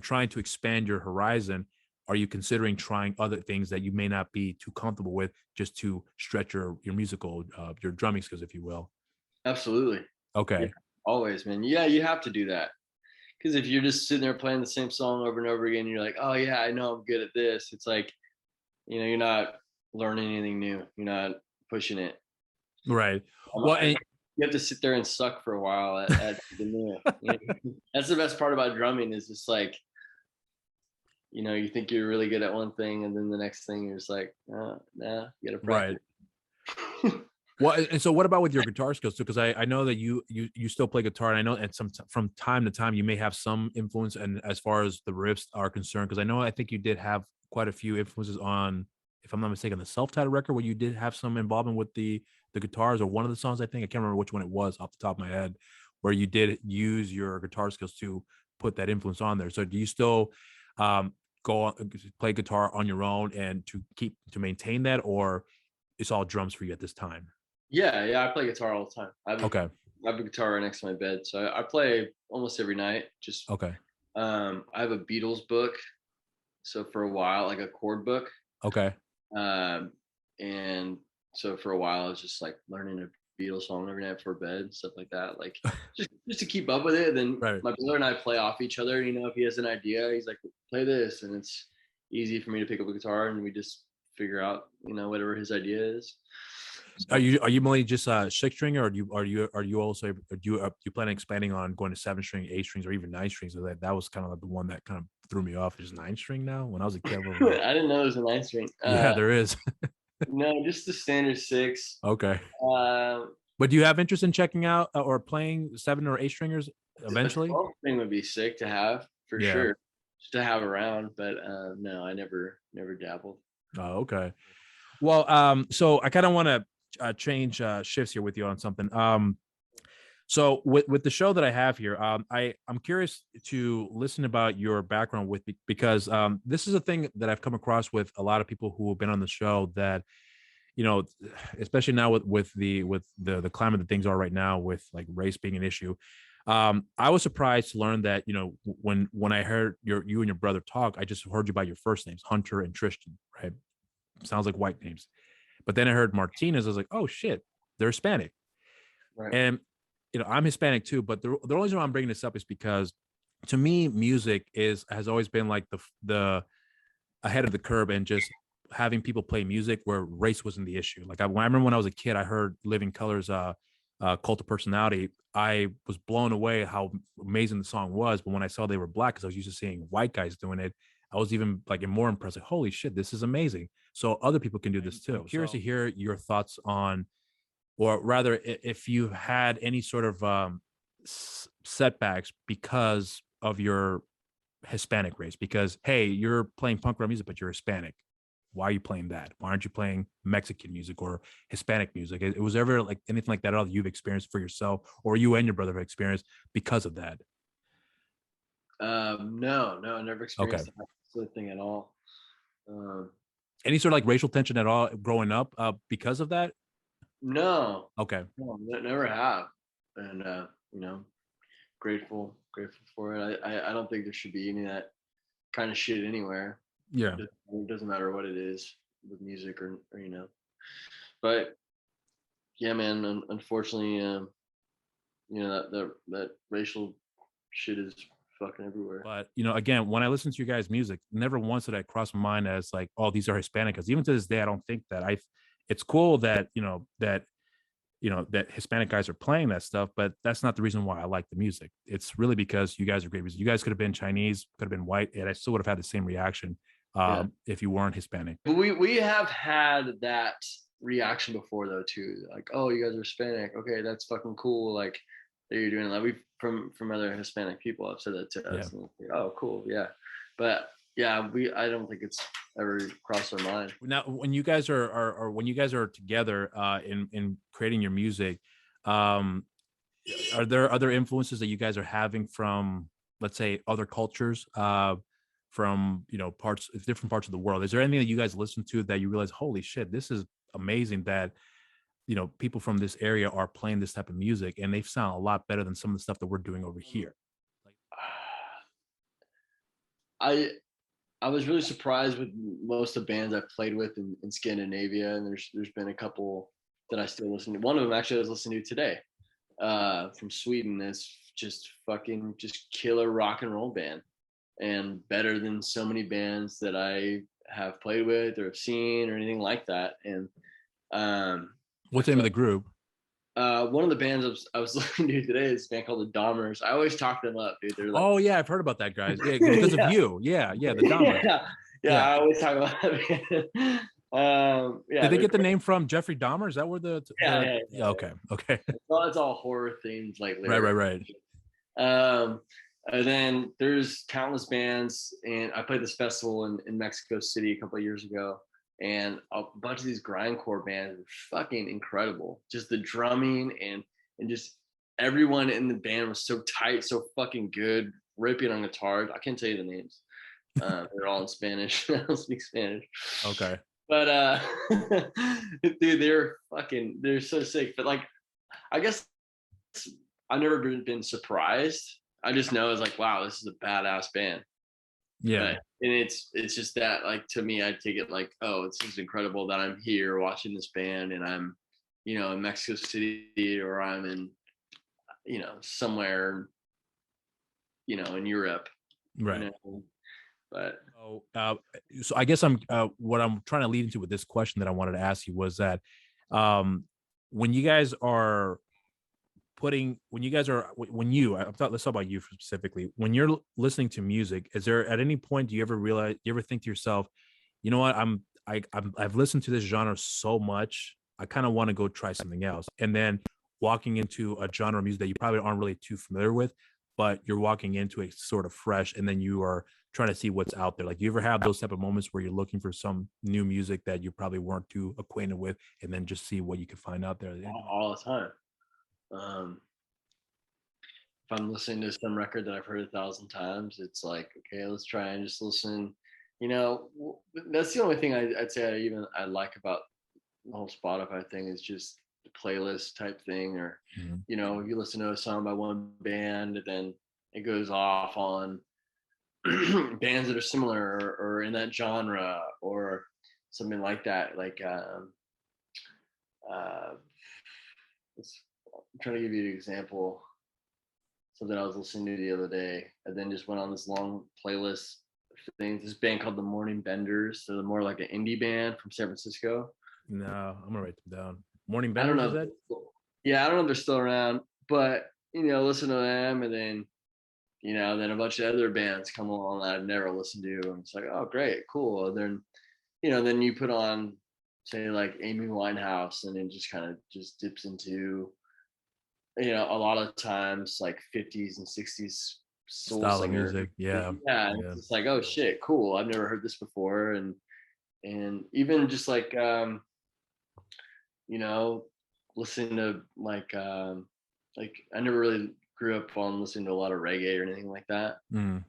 trying to expand your horizon, are you considering trying other things that you may not be too comfortable with just to stretch your musical your drumming skills, if you will? Absolutely. Yeah, Okay. always, man. Yeah, you have to do that. Because if you're just sitting there playing the same song over and over again, you're like, oh yeah, I know I'm good at this. It's like, you're not learning anything new. You're not pushing it. Right. Well, and You have to sit there and suck for a while at the new. That's the best part about drumming is just like, you think you're really good at one thing, and then the next thing you're just like, oh, nah, you gotta right. practice. Well, and so what about with your guitar skills too? Because I know that you still play guitar, and I know at some from time to time you may have some influence, and as far as the riffs are concerned, because I think you did have quite a few influences on, if I'm not mistaken, the self-titled record where you did have some involvement with the guitars, or one of the songs. I think I can't remember which one it was off the top of my head, where you did use your guitar skills to put that influence on there. So do you still go on, play guitar on your own and to maintain that, or it's all drums for you at this time? Yeah, I play guitar all the time. Okay. I have a guitar right next to my bed, so I play almost every night. Just Okay. I have a Beatles book, so for a while, like a chord book, Okay. and so for a while, I was just like learning a Beatles song every night before bed, stuff like that, like just to keep up with it. Then Right. my brother and I play off each other. If he has an idea, he's like, "Play this," and it's easy for me to pick up a guitar, and we just figure out, whatever his idea is. Are you mainly just 6-string, or are you also do you plan on expanding on going to 7-string, 8 strings, or even 9 strings? So that was kind of like the one that kind of threw me off. Is 9-string now? When I was a kid, I was like, I didn't know there was a 9 string. yeah, there is. No, just the standard 6. Okay. Uh, But do you have interest in checking out or playing 7 or 8-stringers a eventually? 12 string would be sick to have for Yeah. sure, just to have around. But no, I never dabbled. Oh, okay. Well, so I kind of want to change shifts here with you on something. So with the show that I have here, I'm curious to listen about your background because this is a thing that I've come across with a lot of people who have been on the show that, especially now with the climate that things are right now, with like race being an issue. I was surprised to learn that, when I heard you and your brother talk, I just heard you by your first names, Hunter and Tristan, right? Sounds like white names. But then I heard Martinez. I was like, oh shit, they're Hispanic. Right. And I'm Hispanic too. But the only reason why I'm bringing this up is because, to me, music has always been like the ahead of the curve, and just having people play music where race wasn't the issue. Like I remember when I was a kid, I heard Living Color's Cult of Personality. I was blown away how amazing the song was. But when I saw they were black, because I was used to seeing white guys doing it, I was even like more impressed. Like, holy shit, this is amazing. So other people can do this too. I'm curious to hear your thoughts on, or rather, if you've had any sort of setbacks because of your Hispanic race. Because, hey, you're playing punk rock music, but you're Hispanic. Why are you playing that? Why aren't you playing Mexican music or Hispanic music? It was ever like anything like that at all that you've experienced for yourself, or you and your brother have experienced because of that? No, I never Okay. experienced that sort of thing at all. Um, Any sort of like racial tension at all growing up because of that? no, Okay. no, never have, and grateful for it. I don't think there should be any of that kind of shit anywhere. Yeah. It doesn't matter what it is with music or but yeah, man. Unfortunately, that racial shit is fucking everywhere. But again, when I listen to you guys' music, never once did I cross my mind as like, oh, these are Hispanic. Because even to this day, I don't think that it's cool that that Hispanic guys are playing that stuff, but that's not the reason why I like the music. It's really because you guys are great music. You guys could have been Chinese, could have been white, and I still would have had the same reaction if you weren't Hispanic. But we have had that reaction before though too. Like, oh, you guys are Hispanic. Okay, that's fucking cool. Like that you're doing that. We've from other Hispanic people have said that to us. Yeah. And like, oh, cool, yeah. But yeah, I don't think it's ever crossed our mind. Now, when you guys are together in creating your music, um, are there other influences that you guys are having from, let's say, other cultures, from different parts of the world? Is there anything that you guys listen to that you realize, holy shit, this is amazing that people from this area are playing this type of music, and they sound a lot better than some of the stuff that we're doing over here? I I was really surprised with most of the bands I've played with in Scandinavia, and there's been a couple that I still listen to. One of them actually I was listening to today, from Sweden. Is just fucking just killer rock and roll band, and better than so many bands that I have played with or have seen or anything like that. And what's the name of the group? one of the bands I was listening to today is a band called the Dahmers. I always talk them up, dude. They're like, Oh yeah, I've heard about that, guys. Yeah, because yeah. of you. Yeah, the Dahmers. Yeah, I always talk about that band. Yeah, Did they get the great. name from Jeffrey Dahmer? Is that where Yeah. okay. It's all horror themed, like lyrics. Right. Um, and then there's countless bands, and I played this festival in Mexico City a couple of years ago, and a bunch of these grindcore bands were fucking incredible. Just the drumming and just everyone in the band was so tight, so fucking good, ripping on guitars. I can't tell you the names. They're all in Spanish. I don't speak Spanish. Okay. But dude, they're so sick. But like, I guess I've never been surprised. I just know it's like, wow, this is a badass band. Yeah. But, and it's just that, like, to me, I take it like, oh, it's just incredible that I'm here watching this band, and I'm, in Mexico City, or I'm in, somewhere, in Europe. Right. But so I guess what I'm trying to lead into with this question that I wanted to ask you was that when you guys are let's talk about you specifically, when you're listening to music, is there at any point do you ever think to yourself, you know what, I've listened to this genre so much, I kind of want to go try something else, and then walking into a genre of music that you probably aren't really too familiar with, but you're walking into it sort of fresh, and then you are trying to see what's out there? Like, do you ever have those type of moments where you're looking for some new music that you probably weren't too acquainted with, and then just see what you can find out there? all the time. If I'm listening to some record that I've heard 1,000 times, it's like, okay, let's try and just listen. That's the only thing I'd say I like about the whole Spotify thing, is just the playlist type thing. Or, you listen to a song by one band, and then it goes off on bands that are similar, or in that genre, or something like that. Like, I'm trying to give you an example. Something I was listening to the other day, and then just went on this long playlist of things. This band called the Morning Benders. So they're more like an indie band from San Francisco. No, I'm gonna write them down. Morning I don't Benders, know. is that? Yeah, I don't know if they're still around, but listen to them, and then then a bunch of other bands come along that I've never listened to, and it's like, oh, great, cool. And then then you put on, say, like Amy Winehouse, and it just kind of just dips into a lot of times like 50s and 60s soul Style of singer music. Yeah. It's like, oh shit, cool, I've never heard this before. And even just like listening to like I never really grew up on listening to a lot of reggae or anything like that.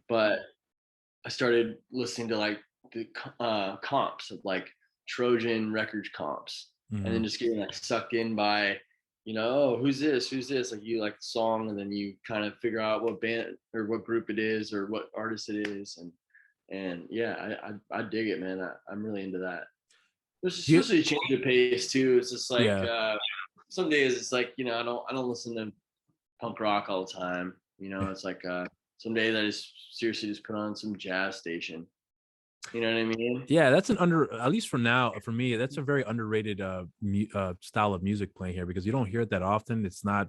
But I started listening to like the comps of like Trojan Records comps, and then just getting like sucked in by oh, who's this? Like, you like the song, and then you kind of figure out what band or what group it is or what artist it is. And yeah, I dig it, man. I'm really into that. There's especially a change of pace too. It's just like, some days it's like, I don't listen to punk rock all the time. It's like, some days I just seriously just put on some jazz station. You know what I mean? Yeah, that's at least for now, for me, that's a very underrated style of music playing here, because you don't hear it that often. It's not,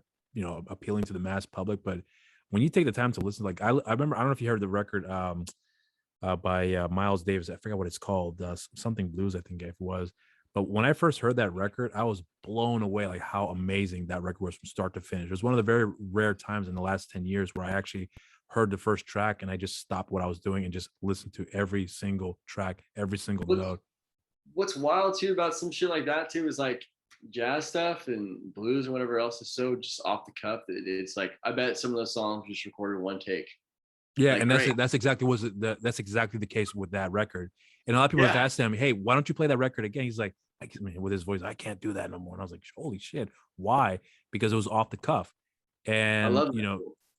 appealing to the mass public, but when you take the time to listen, like I remember, I don't know if you heard the record by Miles Davis. I forgot what it's called, something blues, I think it was. But when I first heard that record, I was blown away, like how amazing that record was from start to finish. It was one of the very rare times in the last 10 years where I actually heard the first track and I just stopped what I was doing and just listened to every single track, every single note. What's wild too about some shit like that too is like jazz stuff and blues and whatever else is so just off the cuff that it's like, I bet some of those songs just recorded one take. Yeah, like, and that's exactly that's exactly the case with that record. And a lot of people have asked him, "Hey, why don't you play that record again?" He's like, with his voice, "I can't do that no more." And I was like, "Holy shit, why?" Because it was off the cuff. And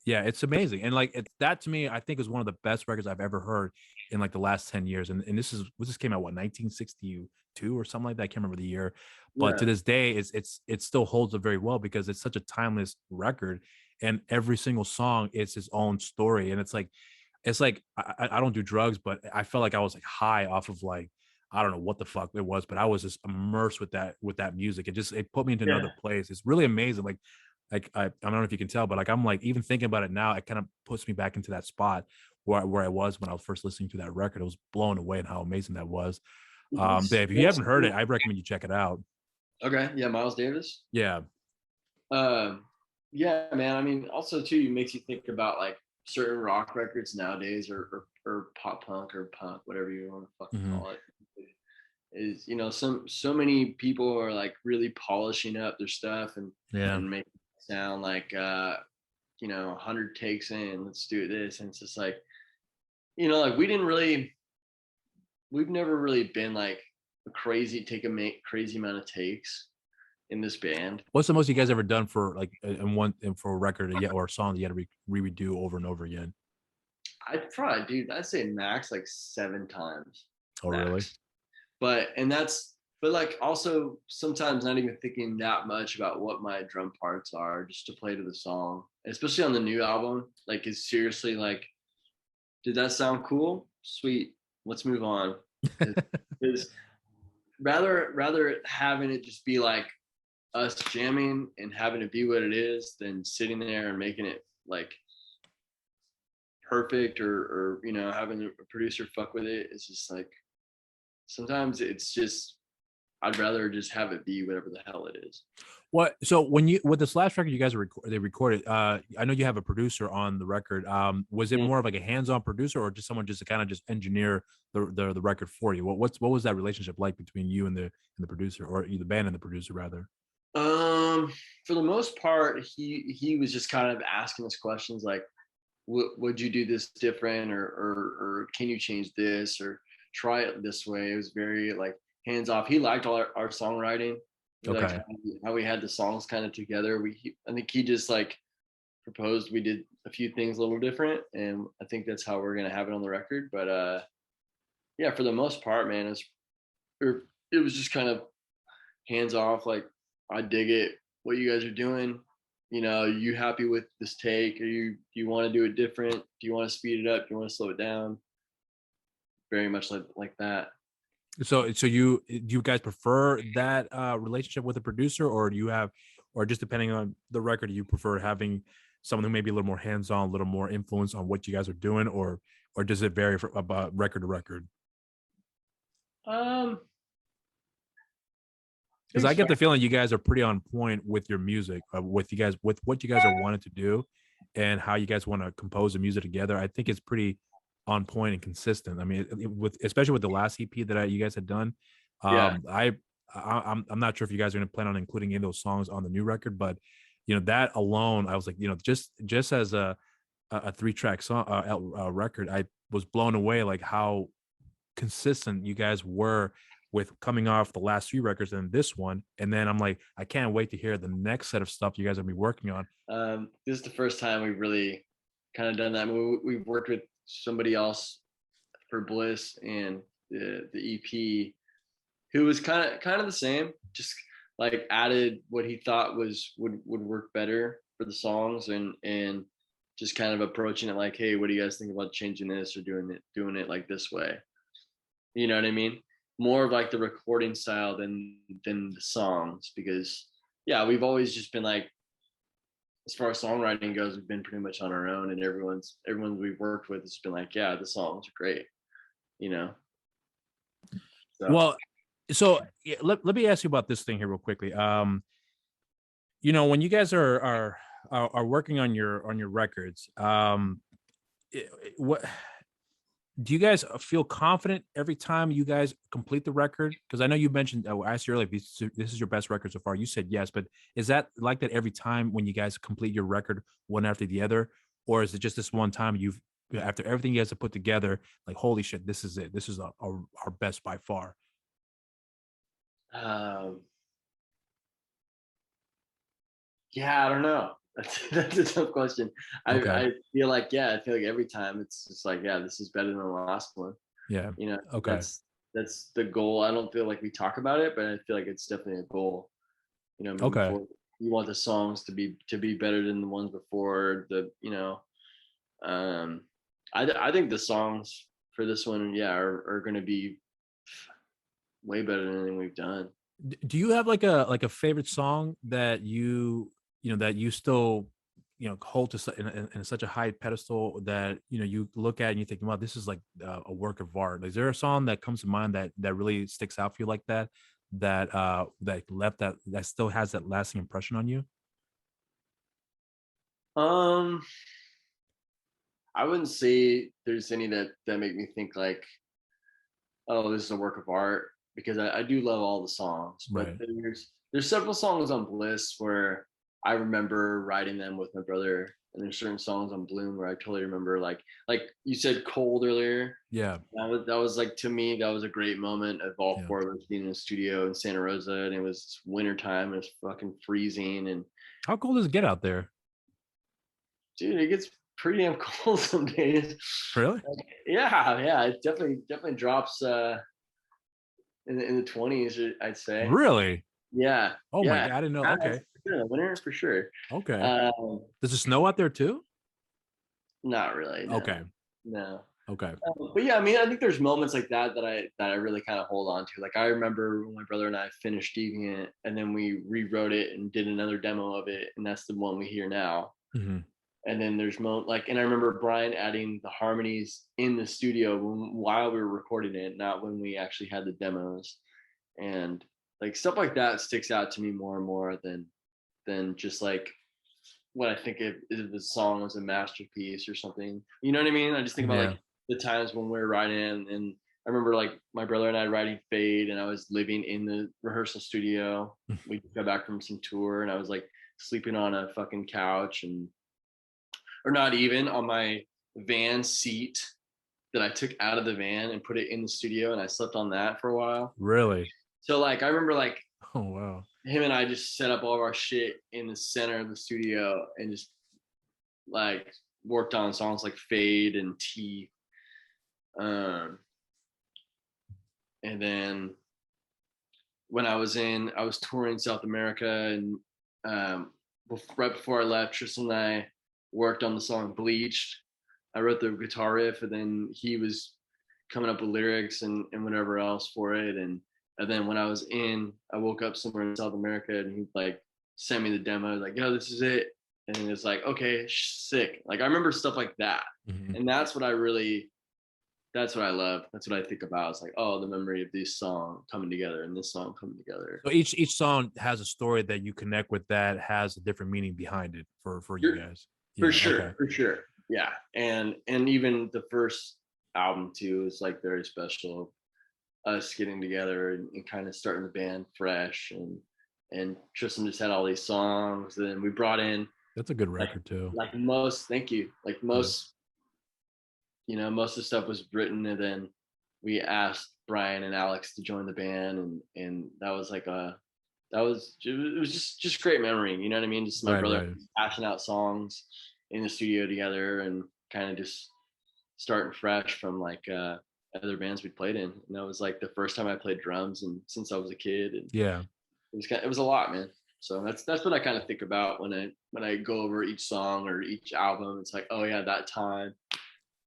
Yeah, it's amazing. And like that to me, I think is one of the best records I've ever heard in like the last 10 years. And this came out what 1962 or something like that. I can't remember the year. But to Yeah. this day, it still holds up very well because it's such a timeless record. And every single song is its own story. And it's like I don't do drugs, but I felt like I was like high off of like I don't know what the fuck it was, but I was just immersed with that music. It put me into another Yeah. place. It's really amazing. Like I don't know if you can tell, but like I'm like even thinking about it now, it kind of puts me back into that spot where I was when I was first listening to that record. I was blown away and how amazing that was. But if you That's haven't heard it, cool. I recommend you check it out. Okay. Yeah. Miles Davis. Yeah. Um, yeah, man. I mean, also too, it makes you think about like certain rock records nowadays, or pop punk or punk, whatever you want to fucking Hmm. call it. Is so many people are like really polishing up their stuff Yeah. and making it sound like 100 takes in, let's do this, and it's just like like we've never really been like a crazy crazy amount of takes in this band. What's the most you guys ever done for like in for a record yet or a song that you had to redo over and over again? I'd say max like 7 times, Oh, really? max. But like also sometimes not even thinking that much about what my drum parts are, just to play to the song, especially on the new album. Like, it's seriously like, did that sound cool? Sweet, let's move on. Is rather having it just be like us jamming and having it be what it is than sitting there and making it like perfect, or having a producer fuck with it. It's just like sometimes it's just I'd rather just have it be whatever the hell it is. What so when you with this last record you guys they recorded, I know you have a producer on the record. Was it Mm. more of like a hands-on producer or just someone just to kind of just engineer the record for you? What was that relationship like between you and the producer, or the band and the producer rather? For the most part, he was just kind of asking us questions like, would you do this different, or can you change this, or try it this way. It was very like hands off. He liked all our songwriting. He liked Okay. how we had the songs kind of together. I think he just like proposed we did a few things a little different, and I think that's how we're gonna have it on the record. But yeah, for the most part, man, it was just kind of hands off. Like, I dig it. What you guys are doing? You happy with this take? Do you want to do it different? Do you want to speed it up? Do you want to slow it down? Very much like that. So you guys prefer that relationship with a producer, or do you have, or just depending on the record, you prefer having someone who may be a little more hands-on, a little more influence on what you guys are doing, or does it vary about record to record? Um, Because big I get the spectrum. feeling you guys are pretty on point with your music, with what you guys are wanting to do, and how you guys want to compose the music together. I think it's pretty on point and consistent. I mean, with especially with the last EP that you guys had done. Yeah. um, I, I'm not sure if you guys are going to plan on including any of those songs on the new record, but that alone, I was like, just as a 3-track song record, I was blown away like how consistent you guys were with coming off the last 3 records and this one. And then I'm like, I can't wait to hear the next set of stuff you guys are gonna be working on. This is the first time we've really kind of done that. We've worked with somebody else for Bliss and the EP, who was kind of the same, just like added what he thought would work better for the songs, and just kind of approaching it like, hey, what do you guys think about changing this, or doing it like this way? You know what I mean? More of like the recording style than the songs, because yeah, we've always just been like, as far as songwriting goes, we've been pretty much on our own, and everyone we've worked with has been like, yeah, the songs are great, you know. So Well, so yeah, let me ask you about this thing here real quickly. When you guys are working on your records, what do you guys feel confident every time you guys complete the record? Because I know you mentioned, I asked you earlier, this is your best record so far. You said yes, but is that like that every time when you guys complete your record one after the other, or is it just this one time after everything you guys have put together, like holy shit, this is it, this is our best by far? um, yeah, I don't know. That's a tough question. Okay. I feel like, yeah, I feel like every time it's just like, yeah, this is better than the last one. Yeah. You know, Okay. that's the goal. I don't feel like we talk about it, but I feel like it's definitely a goal. You know, moving Okay. forward, you want the songs to be better than the ones before. Um, I think the songs for this one, yeah, are going to be way better than anything we've done. Do you have like a favorite song that that you still hold to in such a high pedestal that you look at and you think, wow, this is like a work of art? Is there a song that comes to mind that really sticks out for you like that, that still has that lasting impression on you? Um, I wouldn't say there's any that make me think like, oh, this is a work of art, because I do love all the songs, but Right. there's several songs on Bliss where I remember writing them with my brother, and there's certain songs on Bloom where I totally remember, like you said, Cold earlier. Yeah. That was like, to me, that was a great moment of all Yeah. four of us being in the studio in Santa Rosa, and it was winter time, it was fucking freezing, and How cold does it get out there? dude, it gets pretty damn cold some days. Really? Like, yeah, it definitely drops in the 20s, I'd say. Really? Yeah, Oh my yeah. god, I didn't know. Yeah, Okay. in the winter for sure. Okay. Um, Does it snow out there too? Not really, Okay. no, no. Okay. But yeah, I mean, I think there's moments like that I really kind of hold on to. Like, I remember when my brother and I finished Deviant, and then we rewrote it and did another demo of it, and that's the one we hear now. Hmm. And then there's and I remember Brian adding the harmonies in the studio while we were recording it, not when we actually had the demos. And like stuff like that sticks out to me more and more than just like what I think if the song was a masterpiece or something. You know what I mean? I just think about Yeah. like the times when we were writing, and I remember like my brother and I writing Fade, and I was living in the rehearsal studio. We got back from some tour, and I was like sleeping on a fucking couch, and or not even on my van seat that I took out of the van and put it in the studio, and I slept on that for a while. Really? So like I remember like Oh wow. him and I just set up all of our shit in the center of the studio and just like worked on songs like Fade and Teeth. Um, and then when I was touring South America, and right before I left, Tristan and I worked on the song Bleached. I wrote the guitar riff, and then he was coming up with lyrics and whatever else for it. And then when I woke up somewhere in South America, and he like sent me the demo, like, yo, this is it. And it's like, okay, sick. Like I remember stuff like that. Mhm. And that's what I love. That's what I think about. It's like, oh, the memory of this song coming together and this song coming together. So each song has a story that you connect with that has a different meaning behind it for you guys. For Yeah. Okay. sure, for sure. Yeah. And even the first album too is like very special. Us getting together and kind of starting the band fresh, and Tristan just had all these songs. And then we brought in That's a good like record too. most, thank you. Like Yeah. most, most of the stuff was written, and then we asked Brian and Alex to join the band, and that was like it was just great memory. You know what I mean? Just my Right. brother Right. hashing out songs in the studio together, and kind of just starting fresh from like other bands we played in. And that was like the first time I played drums, and since I was a kid, and Yeah. it was a lot, man. So that's what I kind of think about when I go over each song or each album. It's like, oh yeah, that time,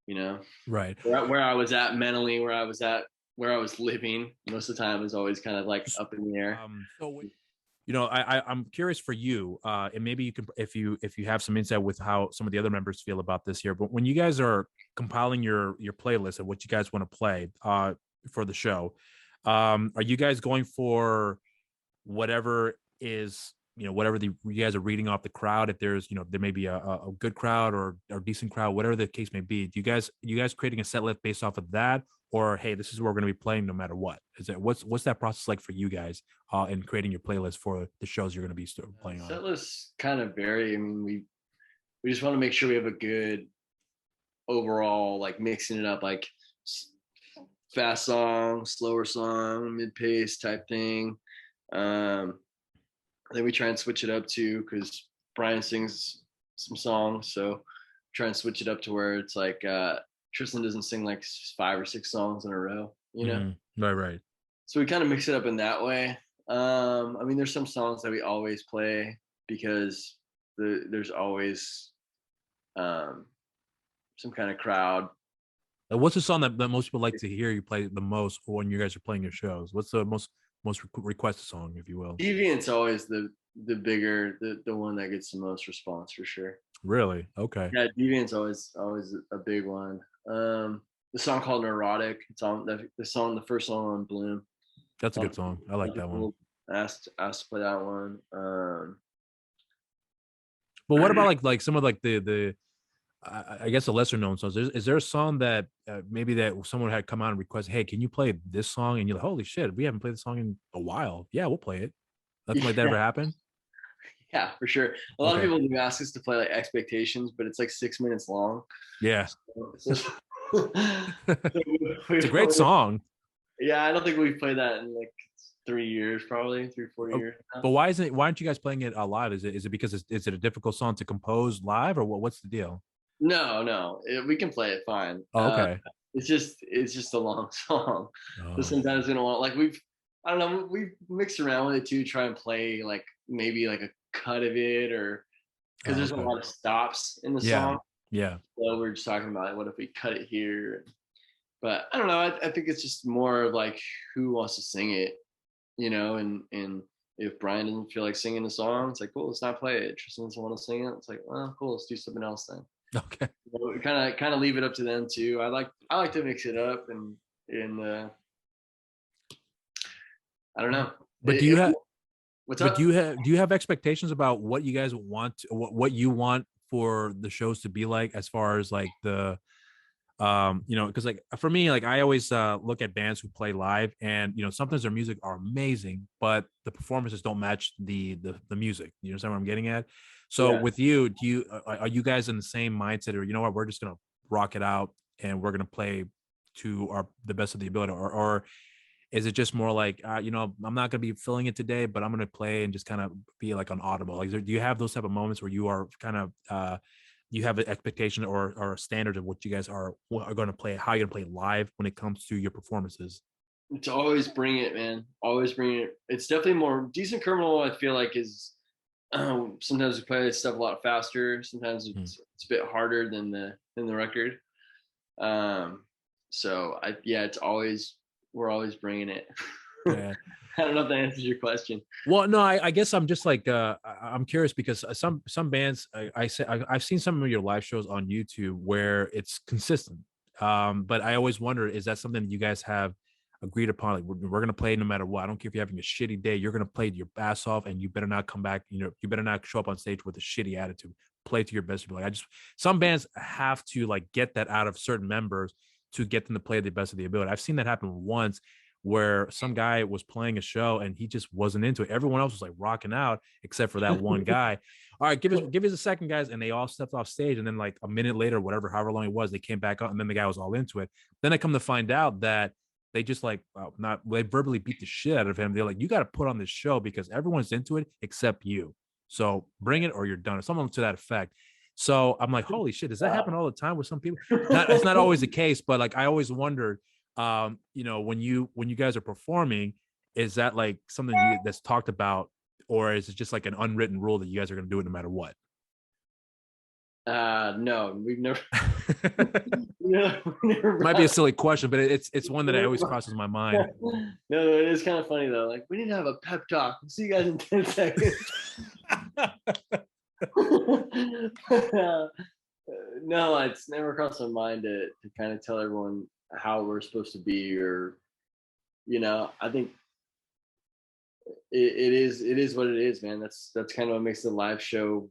you know, Right. where I was at mentally, where I was living most of the time was always kind of like up in the air. So I'm curious for you, and maybe you can, if you have some insight with how some of the other members feel about this here. But when you guys are compiling your playlist of what you guys want to play for the show, are you guys going for whatever is whatever you guys are reading off the crowd? If there's there may be a good crowd or decent crowd, whatever the case may be. Do you guys creating a set list based off of that, or hey, this is what we're going to be playing no matter what? Is it what's that process like for you guys in creating your playlist for the shows you're going to be playing on? Set lists kind of vary. I mean, we just want to make sure we have a good overall, like mixing it up, like fast song, slower song, mid pace type thing. Then we try and switch it up too, because Brian sings some songs, so try and switch it up to where it's like Tristan doesn't sing like 5 or 6 songs in a row, you know. Right. So we kind of mix it up in that way. I mean, there's some songs that we always play because there's always some kind of crowd. What's the song that most people like to hear you play the most when you guys are playing your shows? What's the most requested song, if you will? Deviant's always the bigger, the one that gets the most response for sure. Really? Okay. Yeah, Deviant's always a big one. The song called Neurotic. It's on the first song on Bloom. That's a good song. I like that one. Asked to play that one. But what about like some of like the I guess the lesser known songs? Is there a song that maybe that someone had come out and request, hey, can you play this song? And you're like, holy shit, we haven't played the song in a while. Yeah, we'll play it. Nothing like that ever happened? Yeah, for sure. A lot of people do ask us to play like Expectations, but it's like 6 minutes long. Yeah. So it's a great song. Yeah, I don't think we've played that in like 3 years, probably 3-4 years now. But why aren't you guys playing it live? Is it because is it a difficult song to compose live, or what's the deal? No, we can play it fine. Oh, okay. It's just a long song. So sometimes we don't want, like, I don't know, we've mixed around with it too, try and play like maybe like a cut of it, or because there's a lot of stops in the song. Yeah. So we're just talking about what if we cut it here. But I don't know. I think it's just more of like who wants to sing it, you know, and if Brian doesn't feel like singing the song, it's like, cool, let's not play it. Tristan doesn't want to sing it. It's like, well, cool, let's do something else then. Okay. So we kind of leave it up to them too. I like to mix it up and I don't know. But do you have what's up? Do you have expectations about what you guys want, what you want for the shows to be like, as far as like the you know, because like for me, like I always look at bands who play live, and you know, sometimes their music are amazing, but the performances don't match the music. You understand what I'm getting at? So with you, are you guys in the same mindset, or you know what, we're just gonna rock it out and we're gonna play to the best of the ability, or is it just more like you know, I'm not gonna be feeling it today, but I'm gonna play and just kind of be like on audible? Like, do you have those type of moments where you are kind of you have an expectation or a standard of what you guys are going to play, how you're going to play live when it comes to your performances? To always bring it, man. Always bring it. It's definitely more Decent Criminal, I feel like, is sometimes we play stuff a lot faster. Sometimes it's a bit harder than the record. So we're always bringing it. Yeah. I don't know if that answers your question. Well, no, I guess I'm just like I'm curious, because some bands I've seen some of your live shows on YouTube where it's consistent, but I always wonder, is that something that you guys have agreed upon? Like, we're gonna play no matter what. I don't care if you're having a shitty day, you're gonna play your ass off, and you better not come back. You know, you better not show up on stage with a shitty attitude. Play to your best. Like, some bands have to like get that out of certain members to get them to play the best of the ability. I've seen that happen once, where some guy was playing a show and he just wasn't into it. Everyone else was like rocking out except for that one guy. All right, give us a second, guys. And they all stepped off stage. And then like a minute later, whatever, however long it was, they came back up, and then the guy was all into it. Then I come to find out that they just like, they verbally beat the shit out of him. They're like, you got to put on this show because everyone's into it except you. So bring it or you're done, or something to that effect. So I'm like, holy shit, does that happen all the time with some people? It's not always the case, but like I always wondered, you know, when you guys are performing, is that like something that's talked about, or is it just like an unwritten rule that you guys are going to do it no matter what? No, we've never. Might be a silly question, but it's one that always crosses my mind. No, it is kind of funny though. Like, we need to have a pep talk. We'll see you guys in 10 seconds. No, it's never crossed my mind to kind of tell everyone how we're supposed to be, or, you know, I think it is what it is, man. That's kind of what makes the live show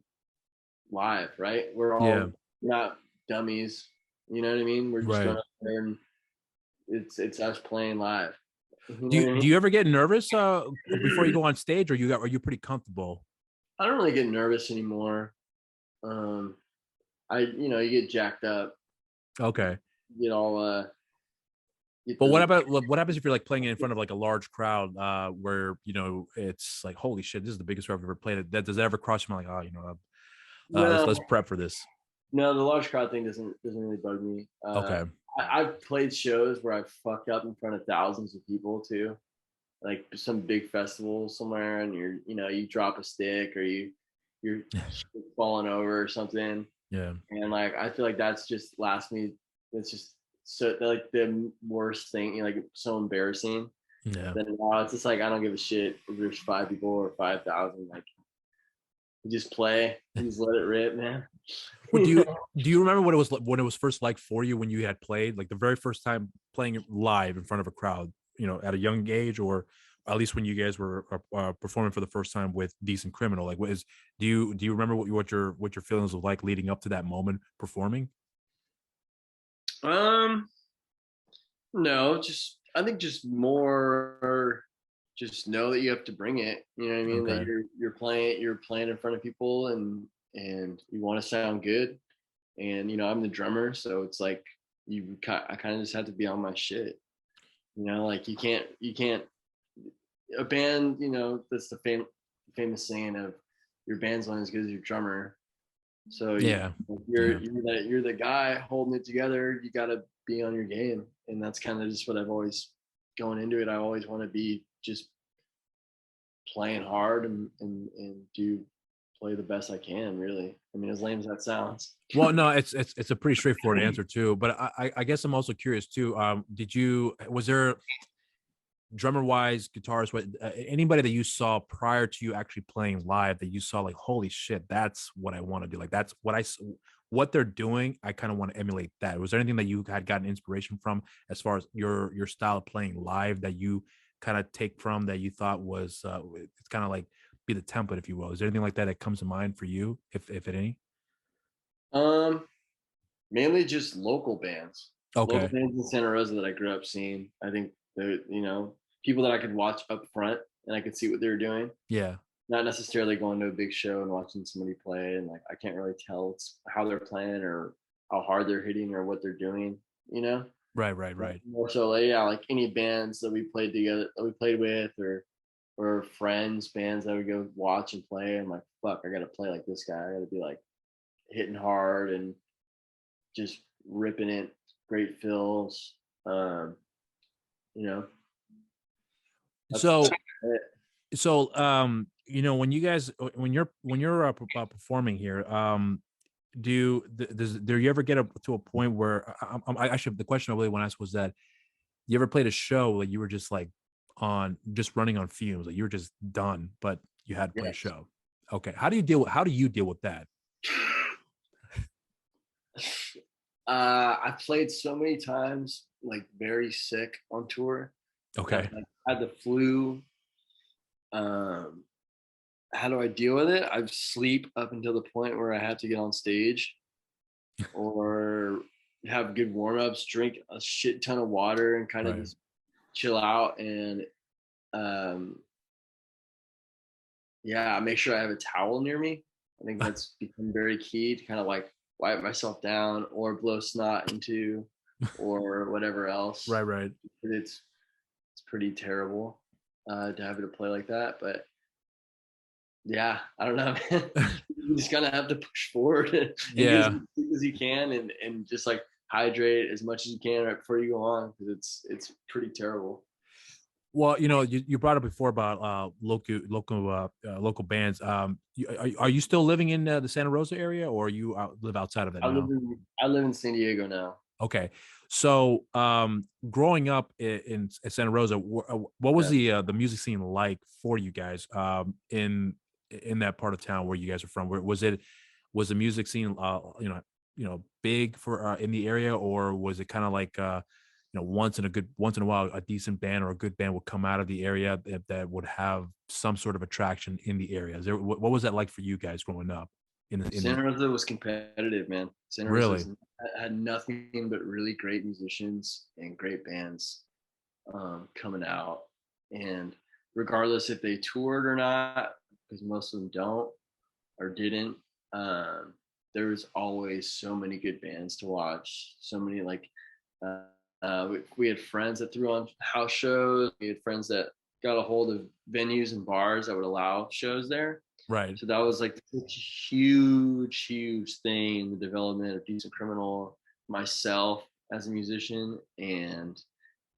live, right? We're all not dummies, you know what I mean? We're just going up there and it's us playing live. Do you ever get nervous before you go on stage, or are you pretty comfortable? I don't really get nervous anymore. You get jacked up. Okay. You get all but what happens if you're like playing in front of like a large crowd where, you know, it's like, holy shit, this is the biggest show I've ever played. Does that ever cross your mind, like, oh, you know, No, Let's prep for this. no, the large crowd thing doesn't really bug me. Okay. I've played shows where I fucked up in front of thousands of people too, like some big festival somewhere, and you drop a stick or you're falling over or something, Yeah. and like I feel like that's just that's just so like the worst thing, like so embarrassing. Yeah. Then now it's just like I don't give a shit if there's 5 people or 5,000. Like you just play, you just let it rip, man. Well, do you remember what it was like when it was first like for you when you had played like the very first time playing it live in front of a crowd, at a young age, or at least when you guys were performing for the first time with Decent Criminal? Like, do you remember what your feelings were like leading up to that moment performing? um, no, just I think just more, just know that you have to bring it. You know what I mean? That Okay. you're playing in front of people, and you want to sound good. And I'm the drummer, so it's like I kind of just have to be on my shit. Like you can't a band. That's the famous saying of your band's only as good as your drummer. So Yeah. Yeah. you're the guy holding it together. You got to be on your game, and that's kind of just what I've always going into it. I always want to be just playing hard and do play the best I can. Really, I mean, as lame as that sounds. Well, no, it's a pretty straightforward answer too. But I guess I'm also curious too. Was there drummer wise, guitarist, anybody that you saw prior to you actually playing live that you saw like, holy shit, that's what I want to do. Like that's what they're doing. I kind of want to emulate that. Was there anything that you had gotten inspiration from as far as your style of playing live that you kind of take from that you thought was it's kind of like be the template, if you will? Is there anything like that that comes to mind for you, if any? Um, Mainly just local Okay. bands in Santa Rosa that I grew up seeing. I think they're people that I could watch up front and I could see what they were doing. Yeah. Not necessarily going to a big show and watching somebody play and like I can't really tell how they're playing or how hard they're hitting or what they're doing. You know, Right. Right. Right. More so like, yeah, like any bands that we played together, that we played with, or friends bands that we go watch and play. I'm like, fuck, I gotta play like this guy. I gotta be like hitting hard and just ripping it, great fills. Um, you know, that's So it. when you guys when you're performing here, do you ever get up to a point where I actually, the question I really want to ask was that you ever played a show like you were just like on just running on fumes, like you were just done, but you had to play a Yes. show? Okay, how do you deal with that? I played so many times, like very sick on tour. Okay. I've like, had the flu. Um, how do I deal with it? I sleep up until the point where I have to get on stage, or have good warm ups, drink a shit ton of water, and kind of Right. just chill out. And um, yeah, make sure I have a towel near me. I think that's become very key to kind of like wipe myself down or blow snot into or whatever else. Right. Right. It's pretty terrible to have to play like that, but yeah, I don't know, man. You just kind of have to push forward and get as Yeah. much sleep as you can, and just like hydrate as much as you can right before you go on, because it's pretty terrible. Well, you brought up before about local bands. Are you still living in the Santa Rosa area, or you live outside of that now? I live in San Diego now. Okay. So, growing up in Santa Rosa, what was Yeah. the music scene like for you guys in that part of town where you guys are from? Was the music scene big for in the area, or was it kind of like once in a while a decent band or a good band would come out of the area that would have some sort of attraction in the area? What was that like for you guys growing up in the Santa Rosa was competitive, man. Santa Rosa really? had nothing but really great musicians and great bands coming out. And regardless if they toured or not, because most of them don't or didn't, um, there was always so many good bands to watch. So many like uh, we had friends that threw on house shows. We had friends that got a hold of venues and bars that would allow shows there. Right. So that was like such a huge, huge thing in the development of Decent Criminal, myself as a musician, and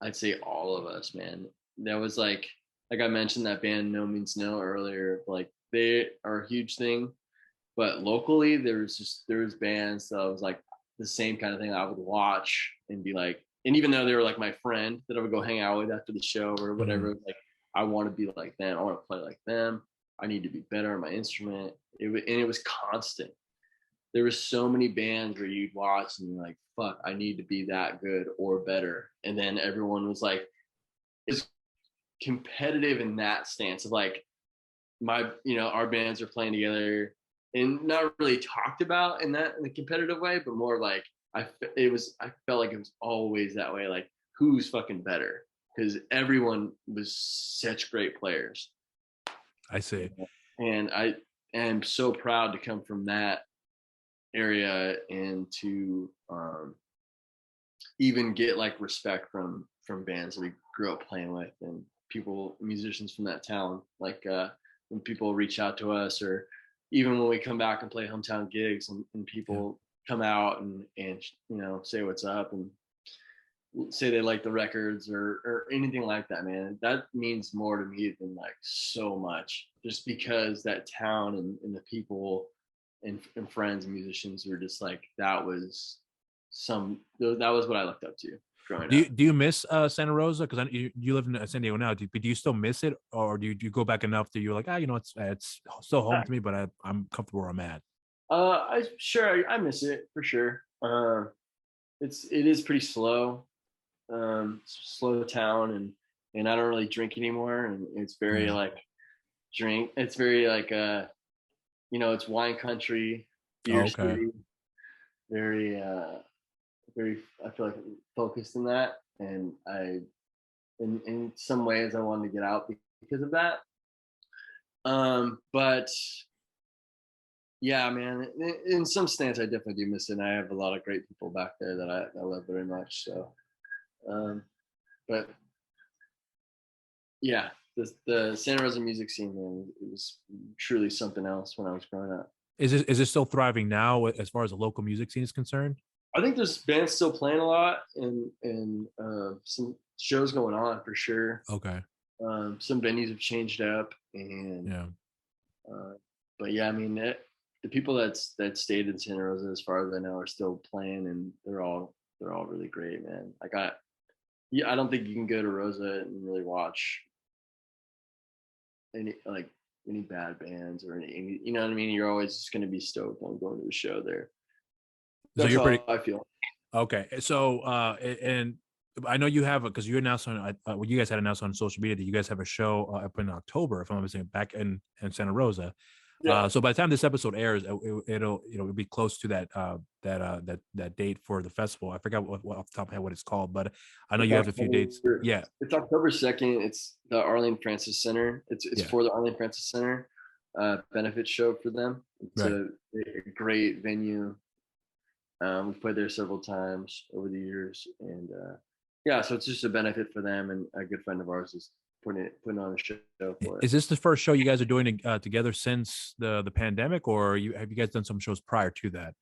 I'd say all of us, man. That was like I mentioned that band No Means No earlier. Like they are a huge thing, but locally there was bands that I was like the same kind of thing I would watch and be like, and even though they were like my friend that I would go hang out with after the show or whatever, like I want to be like them. I want to play like them. I need to be better on my instrument. And it was constant. There were so many bands where you'd watch and you're like, fuck, I need to be that good or better. And then everyone was like, it's competitive in that stance of like our bands are playing together and not really talked about in a competitive way, but more like I felt like it was always that way. Like who's fucking better? Because everyone was such great players. I see. And I am so proud to come from that area and to even get like respect from bands that we grew up playing with and musicians from that town. Like when people reach out to us, or even when we come back and play hometown gigs, and people come out and say what's up and say they like the records or anything like that, man. That means more to me than like so much, just because that town and the people and friends and musicians were just like, that was what I looked up to growing up. Do you miss Santa Rosa? Because you live in San Diego now. Do you still miss it, or do you go back enough that you're like, it's still home to me, but I'm comfortable where I'm at? I miss it for sure. It is pretty slow, slow town, and I don't really drink anymore, and it's very it's very like it's wine country, beer city, very very, I feel like focused in that, and in some ways I wanted to get out because of that. But yeah, man, in some stance I definitely do miss it, and I have a lot of great people back there that I love very much. So but yeah, the Santa Rosa music scene, man, it was truly something else when I was growing up. Is it still thriving now as far as the local music scene is concerned? I think there's bands still playing a lot, and some shows going on for sure. Okay. Some venues have changed up, and but yeah, I mean the people that stayed in Santa Rosa, as far as I know, are still playing, and they're all really great, man. Like I don't think you can go to Rosa and really watch any bad bands or any, you know what I mean. You're always just going to be stoked on going to the show there. That's so you're how I feel. Okay. So, and I know you have, because you announced on, you guys had announced on social media that you guys have a show up in October, if I'm not mistaken, back in Santa Rosa. Yeah. So by the time this episode airs, it'll be close to that date for the festival. I forgot what off the top of my head what it's called, but I know you have a few dates. Yeah. It's October 2nd. It's the Arlene Francis Center. It's for the Arlene Francis Center benefit show for them. It's a great venue. We've played there several times over the years, and so it's just a benefit for them. And a good friend of ours is putting on a show for it. Is this the first show you guys are doing together since the pandemic, or have you guys done some shows prior to that?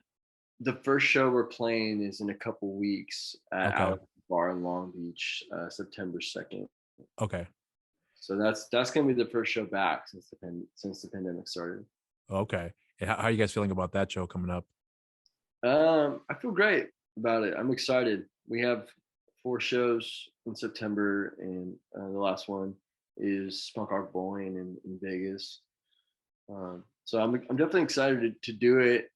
The first show we're playing is in a couple weeks at out bar in Long Beach, September 2nd. Okay. So that's gonna be the first show back since the pandemic started. Okay. How are you guys feeling about that show coming up? I feel great about it. I'm excited. We have 4 shows in September, and the last one is Punk Rock Bowling in Vegas. So I'm definitely excited to do it.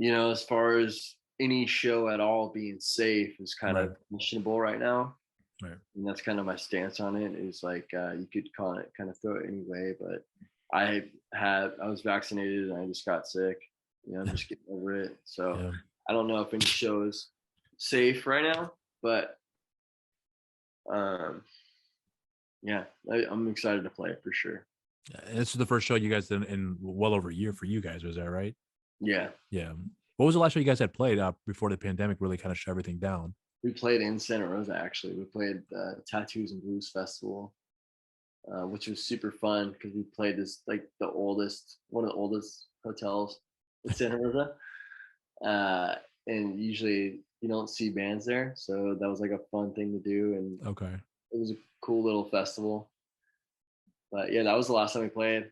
As far as any show at all being safe is kind of questionable right now. Right. And that's kind of my stance on it, is like you could kind of throw it anyway, but I was vaccinated and I just got sick. I'm just getting over it. So I don't know if any show is safe right now, but I'm excited to play it for sure. And this is the first show you guys did in well over a year for you guys. Was that right? Yeah. Yeah. What was the last show you guys had played before the pandemic really kind of shut everything down? We played in Santa Rosa, actually. We played the Tattoos and Blues Festival which was super fun because we played this like one of the oldest hotels in Santa Rosa, and usually you don't see bands there, so that was like a fun thing to do, and Okay. it was a cool little festival. But yeah, that was the last time we played.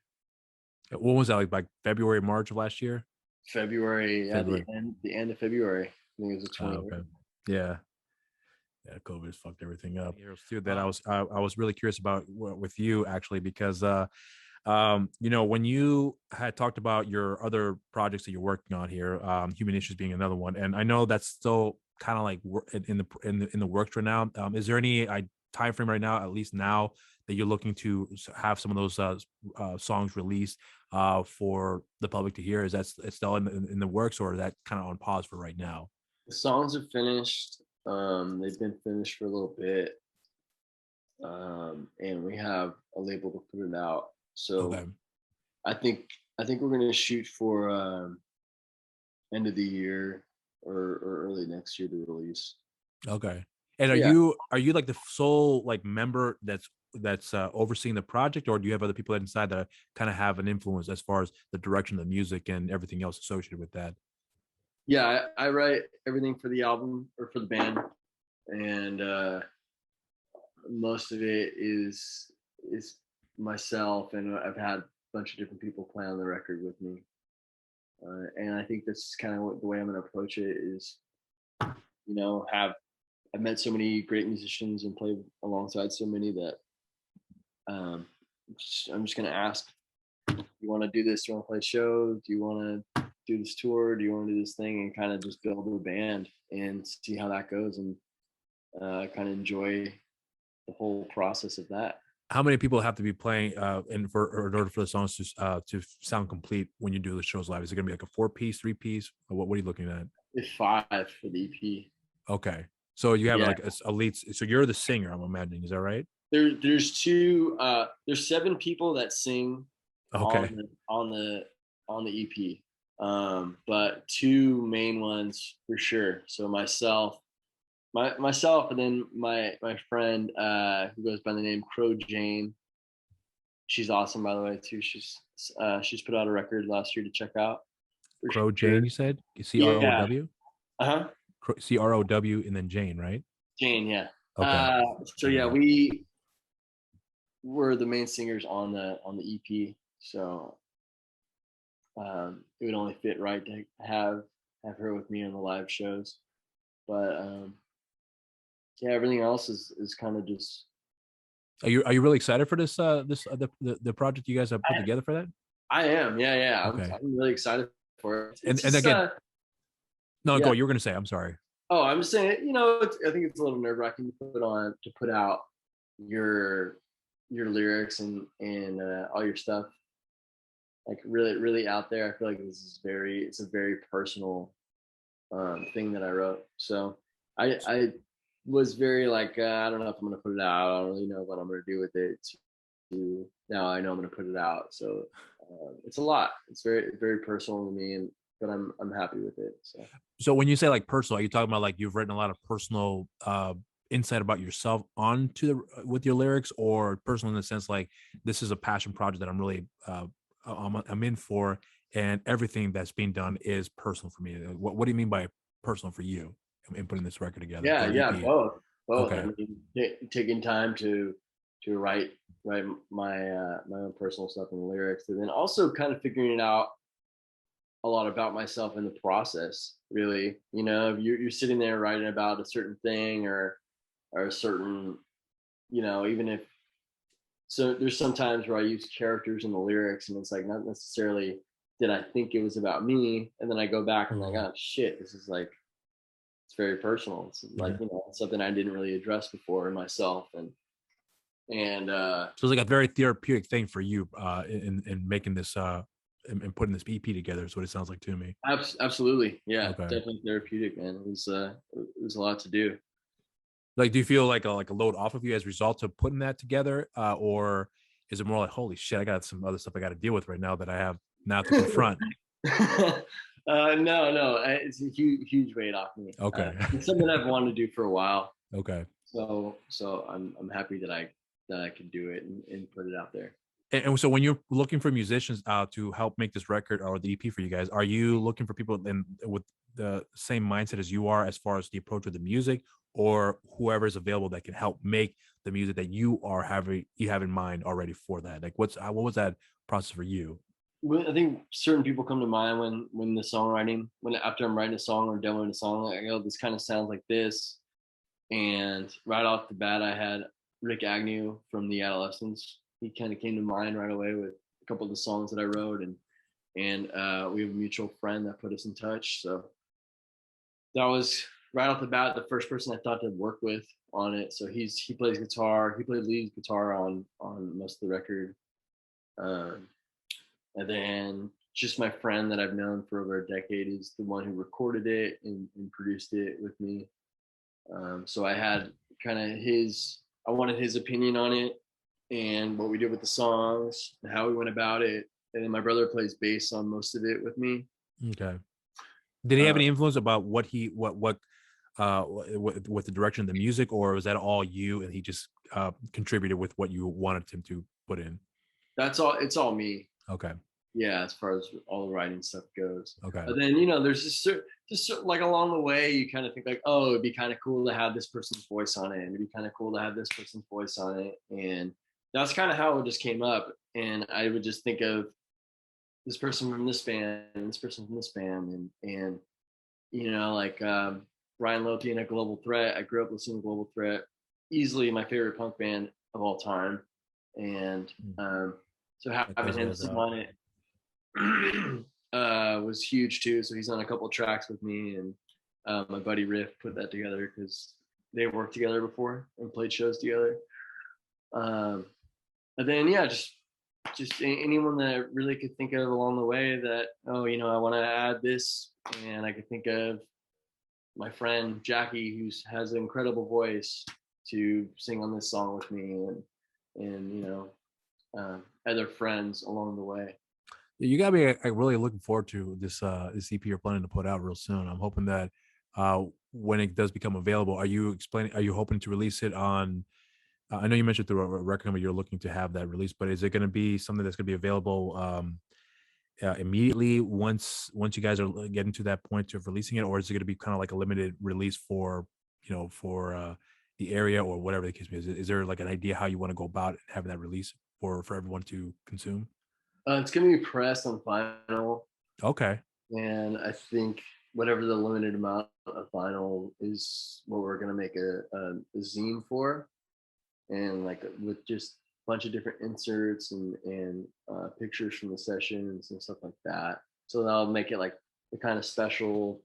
What was that like February, March of last year? February, yeah, February. the end of February. I think it was the Oh, 20th. okay. Yeah. Yeah, COVID has fucked everything up. Here's too that Oh, I was really curious about with you actually because you know, when you had talked about your other projects that you're working on here, human issues being another one, and I know that's still kind of like in the works right now. Is there any time frame right now, at least now, that you're looking to have some of those songs released for the public to hear? Is that it's still in the works, or is that kind of on pause for right now? the songs are finished. They've been finished for a little bit, and we have a label to put it out. So Okay. I think I think we're gonna shoot for end of the year or early next year to release. Okay. And Yeah, are you like the sole like member that's overseeing the project, or do you have other people inside that kind of have an influence as far as the direction of the music and everything else associated with that? yeah. I write everything for the album or for the band, and most of it is myself, and I've had a bunch of different people play on the record with me. And I think that's kind of what the way I'm going to approach it is, have I've met so many great musicians and played alongside so many that um, I'm just going to ask, you want to do this? Do you want to play a show? Do you want to do this tour? Do you want to do this thing? And kind of just build a band and see how that goes, and kind of enjoy the whole process of that. How many people have to be playing in order for the songs to sound complete when you do the shows live? Is it gonna be like a 4-piece, 3-piece? Or what are you looking at? If five for the EP. Okay. So you have Yeah, like a lead. So you're the singer, I'm imagining. Is that right? there's 7 people that sing on Okay. the on the EP, but 2 main ones for sure. So myself, and then my friend who goes by the name Crow Jane. She's awesome, by the way, too. She's put out a record last year to check out for Crow sure. Jane, you said? Yeah. CROW? Uh-huh. CROW and then Jane, right? Jane, yeah. Okay. So yeah, we were the main singers on the EP. So it would only fit right to have her with me on the live shows. But yeah, everything else is kind of just. Are you really excited for the project you guys have put I, together for that? I am, yeah. Okay. I'm really excited for it. It's And just again, no, yeah. go. You were gonna say. I'm sorry. Oh, I'm just saying, I think it's a little nerve wracking to put out your lyrics and all your stuff like really out there. I feel like it's a very personal thing that I wrote. So I was very like, I don't know if I'm gonna put it out. I don't really know what I'm gonna do with it. Now I know I'm gonna put it out. So it's a lot. It's very personal to me, but I'm happy with it. So when you say like personal, are you talking about like you've written a lot of personal insight about yourself onto with your lyrics, or personal in the sense like this is a passion project that I'm really I'm in for, and everything that's being done is personal for me. What do you mean by personal for you in putting this record together or Yeah, EP? both. I Okay. mean, taking time to write my own personal stuff in the lyrics, and then also kind of figuring out a lot about myself in the process. Really, if you're sitting there writing about a certain thing or a certain, even if so, there's some times where I use characters in the lyrics, and it's like not necessarily did I think it was about me, and then I go back and like, oh shit, this is like it's very personal. It's like Yeah. something I didn't really address before in myself, and So it's like a very therapeutic thing for you in making this and putting this EP together is what it sounds like to me. absolutely, yeah, Okay. definitely therapeutic, man. It was a lot to do. Like, do you feel like a load off of you as a result of putting that together, or is it more like, holy shit, I got some other stuff I got to deal with right now that I have now to confront? No, it's a huge weight off me. Okay. It's something I've wanted to do for a while. Okay. So I'm happy that I that I could do it and put it out there. And so when you're looking for musicians to help make this record or the EP for you guys, are you looking for people with the same mindset as you are as far as the approach with the music, or whoever is available that can help make the music that you have in mind already for that? Like what was that process for you? I think certain people come to mind when the songwriting, when after I'm writing a song or demoing a song, like, oh, this kind of sounds like this. And right off the bat, I had Rick Agnew from the Adolescents. He kind of came to mind right away with a couple of the songs that I wrote, and we have a mutual friend that put us in touch. So that was right off the bat the first person I thought to work with on it. So he plays guitar. He played lead guitar on most of the record. And then just my friend that I've known for over a decade is the one who recorded it and produced it with me. So I had kind of I wanted his opinion on it and what we did with the songs and how we went about it. And then my brother plays bass on most of it with me. Okay. Did he have any influence about what with the direction of the music, or was that all you and he just contributed with what you wanted him to put in? That's all. It's all me. Okay. Yeah, as far as all the writing stuff goes. Okay. But then there's just like along the way, you kind of think like, oh, it'd be kind of cool to have this person's voice on it, and it'd be kind of cool to have this person's voice on it, and that's kind of how it just came up. And I would just think of this person from this band, and this person from this band, and like Ryan Lochte and Global Threat. I grew up listening to Global Threat, easily my favorite punk band of all time, and so having him sing on it was huge too. So he's on a couple tracks with me, and my buddy Riff put that together because they worked together before and played shows together. And then just anyone that I really could think of along the way that I want to add this, and I could think of my friend Jackie, who has an incredible voice, to sing on this song with me, and other friends along the way. You got me really looking forward to this EP you're planning to put out real soon. I'm hoping that when it does become available, are you hoping to release it on I know you mentioned through a record company you're looking to have that released, but is it going to be something that's going to be available immediately once you guys are getting to that point of releasing it, or is it going to be kind of like a limited release for the area or whatever the case may be? Is there like an idea how you want to go about having that release for everyone to consume? It's going to be pressed on vinyl. Okay. And I think whatever the limited amount of vinyl is what we're going to make a zine for, and like with just a bunch of different inserts and pictures from the sessions and stuff like that. So that'll make it like the kind of special,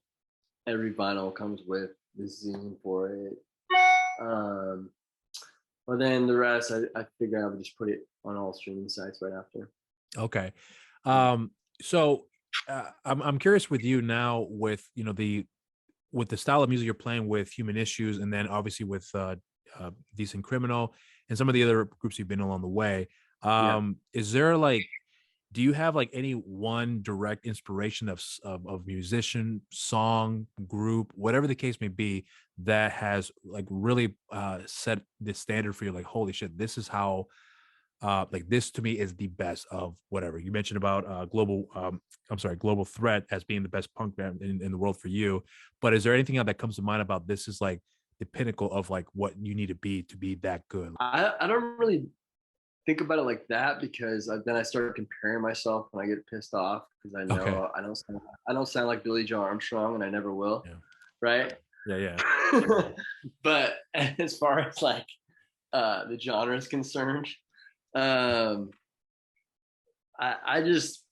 every vinyl comes with the zine for it. But then the rest, I figured I would just put it on all streaming sites right after. Okay. So I'm curious with you now with, with the style of music you're playing with Human Issues, and then obviously with Decent Criminal and some of the other groups you've been along the way. Is there do you have like any one direct inspiration of musician, song, group, whatever the case may be, that has like really set the standard for you? Like, holy shit, this is how like this to me is the best of whatever you mentioned about Global Threat as being the best punk band in the world for you. But is there anything else that comes to mind about this is like the pinnacle of like what you need to be that good? I don't really think about it like that, because then I started comparing myself when I get pissed off, because I know I don't sound like Billy Joe Armstrong, and I never will. Yeah. Right? Yeah. But as far as like the genre is concerned, I just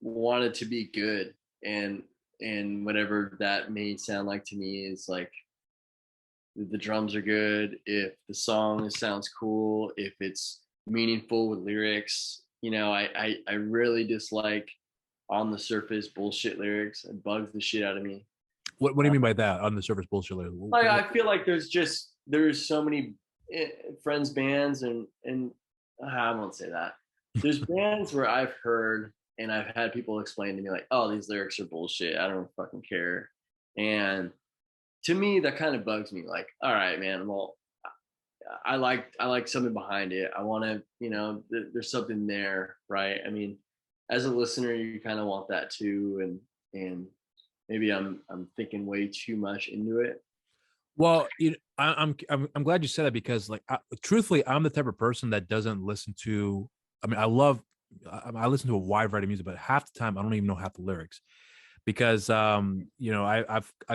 wanted to be good, and whatever that may sound like to me is like the drums are good, if the song sounds cool, if it's meaningful with lyrics. I really dislike on the surface bullshit lyrics. It bugs the shit out of me. What do you mean by that, on the surface bullshit lyrics? Like, I feel like there's so many friends bands, and I won't say that. There's bands where I've heard and I've had people explain to me like, oh, these lyrics are bullshit, I don't fucking care. And to me, that kind of bugs me. Like, all right, man, well, I like something behind it. I want to, there's something there, right? I mean, as a listener, you kind of want that too, and maybe I'm thinking way too much into it. Well, I'm glad you said that because, like, truthfully, I'm the type of person that doesn't listen to. I mean, I listen to a wide variety of music, but half the time I don't even know half the lyrics because, I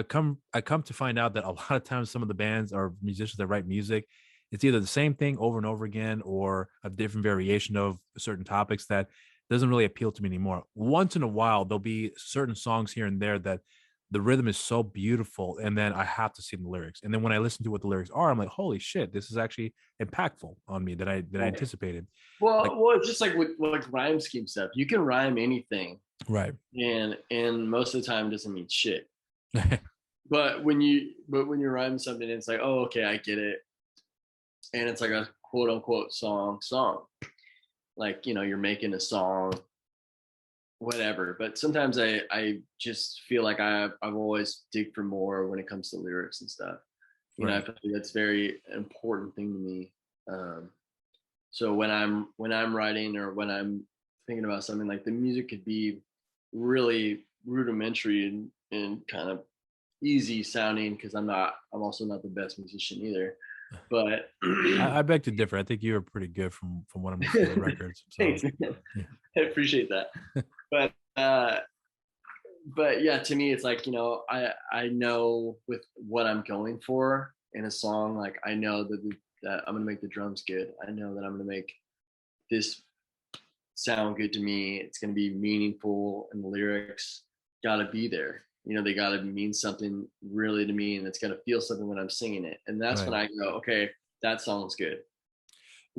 come to find out that a lot of times some of the bands or musicians that write music, it's either the same thing over and over again or a different variation of certain topics that doesn't really appeal to me anymore. Once in a while, there'll be certain songs here and there that the rhythm is so beautiful, and then I have to see the lyrics. And then when I listen to what the lyrics are, I'm like, holy shit, this is actually impactful on me that I Right. anticipated. Like, Well, it's just like with like rhyme scheme stuff. You can rhyme anything, right. and most of the time it doesn't mean shit. But when you rhyme something, it's like, oh, okay, I get it, and it's like a quote unquote song. Like, you're making a song, whatever. But sometimes I just feel like I've always dig for more when it comes to lyrics and stuff. I Right. feel like that's very important thing to me. Um, so when I'm writing or when I'm thinking about something, like the music could be really rudimentary and kind of easy sounding because I'm also not the best musician either. But I beg to differ. I think you were pretty good from what I'm listening to the records. So thanks, man. yeah. I appreciate that. But yeah, to me, it's like, I know with what I'm going for in a song, like I know that I'm gonna make the drums good. I know that I'm gonna make this sound good to me. It's gonna be meaningful, and the lyrics gotta be there. They gotta mean something really to me, and it's gotta feel something when I'm singing it. And that's when Right. I go, okay, that song's good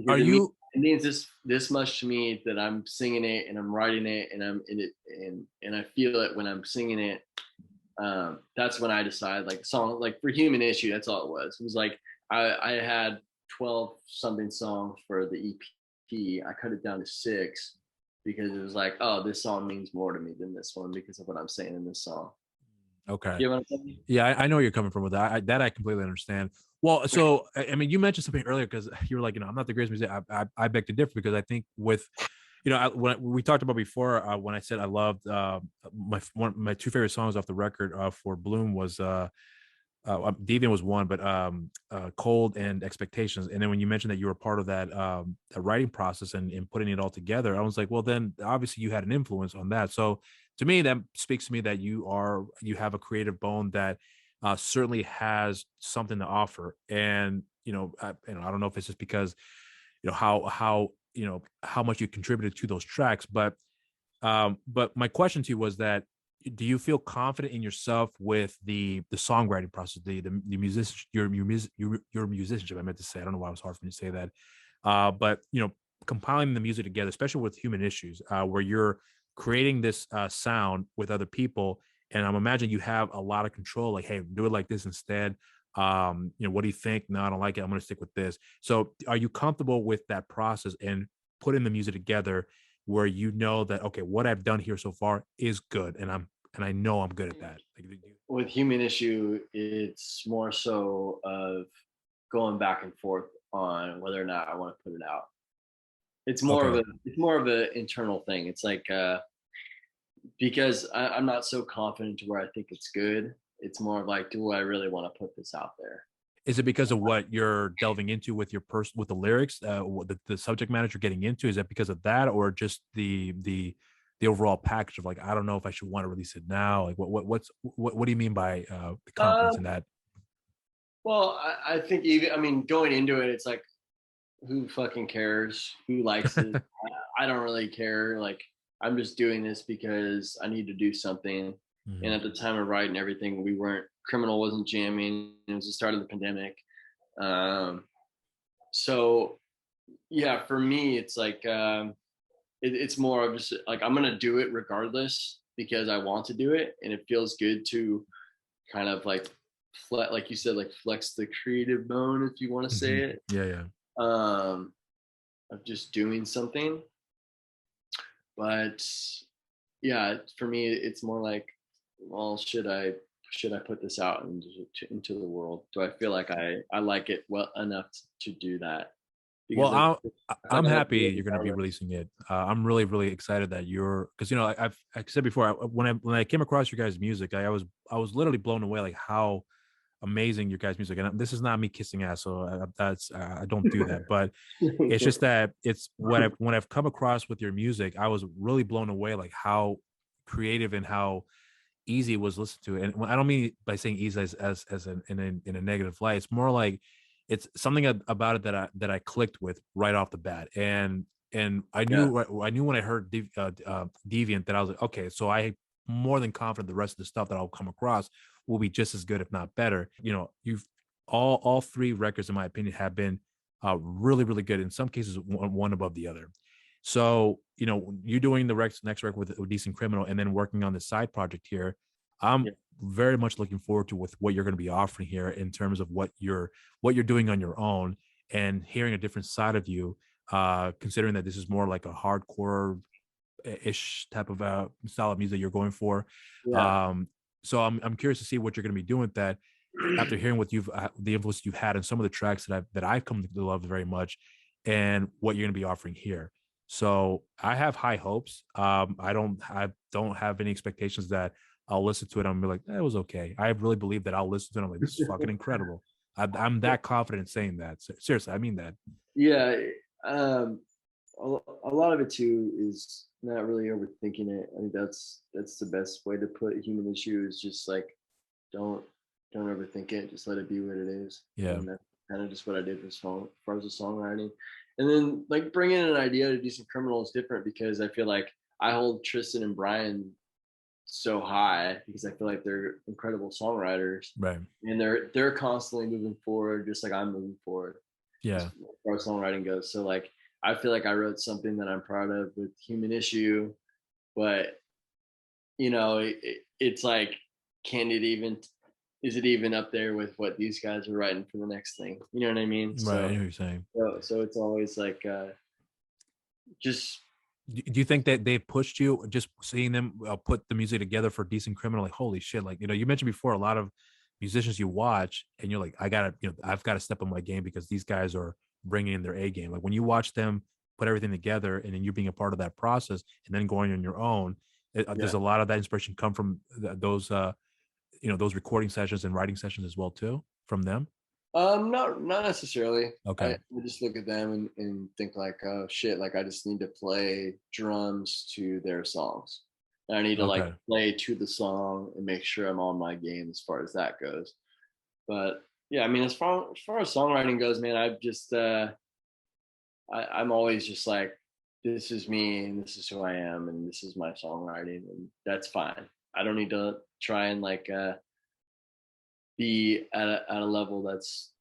Are because you it means this much to me that I'm singing it and I'm writing it and I'm in it, and I feel it when I'm singing it. That's when I decide, like, the song, like for Human Issue, that's all it was. It was like I had 12 something songs for the EP. I cut it down to 6 because it was like, oh, this song means more to me than this one because of what I'm saying in this song. okay? You know what I'm saying? Yeah, I know where you're coming from with that. I completely understand. Well, so I mean, you mentioned something earlier because you were like, I'm not the greatest musician. I beg to differ because I think with, when we talked about before, when I said I loved my two favorite songs off the record for Bloom was Deviant was one, but Cold and Expectations. And then when you mentioned that you were part of that writing process and putting it all together, I was like, well, then obviously you had an influence on that. So to me, that speaks to me that you have a creative bone that certainly has something to offer. And I don't know if it's just because how much you contributed to those tracks, but my question to you was that do you feel confident in yourself with the songwriting process, the musician, your musicianship? I meant to say, I don't know why it was hard for me to say that. But compiling the music together, especially with Human Issues, where you're creating this sound with other people, and I'm imagining you have a lot of control. Like, hey, do it like this instead. What do you think? No, I don't like it. I'm going to stick with this. So, are you comfortable with that process and putting the music together, where you know that okay, what I've done here so far is good, and I know I'm good at that. With Human Issue, it's more so of going back and forth on whether or not I want to put it out. Okay, It's more of an internal thing. It's like because I'm not so confident to where I think it's good. It's more of like, do I really want to put this out there? is it because of what you're delving into with your person with the lyrics, what the subject matter you're getting into? Is that because of that, or just the overall package of like, I don't know if I should want to release it now? Like, what do you mean by the confidence in Um, that? well, I think even, I mean, going into it, it's like, who fucking cares? Who likes it? I don't really care. Like, I'm just doing this because I need to do something. And Mhm. at the time of writing everything, Criminal wasn't jamming. It was the start of the pandemic. Um, so yeah, for me, it's like, it's more of just like, I'm going to do it regardless because I want to do it. And it feels good to kind of like, like you said, like flex the creative bone, if you want to say Mhm. it. Yeah, yeah. Um, of just doing something. But yeah, for me, it's more like, well, should I should I put this out into the world? Do I feel like I like it well enough to do that? Well, Because I feel I'm like I have happy to you're going to be releasing it. I'm really, really excited that you're, because I said before, when I came across your guys' music, I was literally blown away, like how amazing your guys' music. And this is not me kissing ass, so I don't do that. But it's just that it's when I've come across with your music, I was really blown away, like how creative and how easy it was to listen to. And I don't mean by saying easy as in a negative light. It's more like it's something about it that I clicked with right off the bat. And I yeah, knew when I heard Deviant that I was like, okay, so I more than confident the rest of the stuff that I'll come across will be just as good, if not better. You know, you've all three records, in my opinion, have been really, really good. In some cases, one above the other. So, you know, you doing the next record with Decent Criminal and then working on the side project here, I'm yeah, very much looking forward to with what you're going to be offering here in terms of what you're doing on your own and hearing a different side of you, considering that this is more like a hardcore ish type of style of music you're going for. yeah. So I'm curious to see what you're going to be doing with that after hearing what you've the influence you've had in some of the tracks that I've come to love very much, and what you're going to be offering here. So I have high hopes. I don't have any expectations that I'll listen to it and I'll be like, it was okay. I really believe that I'll listen to it. I'm like, this is fucking incredible. I'm that confident in saying that. Seriously, I mean that. Yeah, um, a lot of it too is not really overthinking it. I think that's the best way to put human issue is just like don't don't overthink it. Just let it be what it is, Yeah. and that's kind of just what I did for song as far as the songwriting. And then like bringing an idea to Decent Criminal is different because I feel like I hold Tristan and Brian so high because I feel like they're incredible songwriters Right. and they're constantly moving forward just like I'm moving forward as Yeah. far as songwriting goes. So like I feel like I wrote something that I'm proud of with Human Issue, but it's like can it even is it even up there with what these guys are writing for the next thing? You know what I mean? Right. I know what you're saying. So it's always like just Do you think that they pushed you just seeing them put the music together for Decent Criminal? Like, holy shit. Like, you know, you mentioned before a lot of musicians you watch and you're like, I've got to step on my game because these guys are bringing in their A game. Like when you watch them put everything together and then you being a part of that process and then going on your own, yeah. does a lot of that inspiration come from those recording sessions and writing sessions as well too from them? Not necessarily. Okay. I just look at them and think like, oh shit, like I just need to play drums to their songs. And I need to like Okay. play to the song and make sure I'm on my game as far as that goes. But yeah, I mean, as far as songwriting goes, man, I've just I'm always just like, this is me and this is who I am and this is my songwriting and that's fine. I don't need to try and like be at a level that's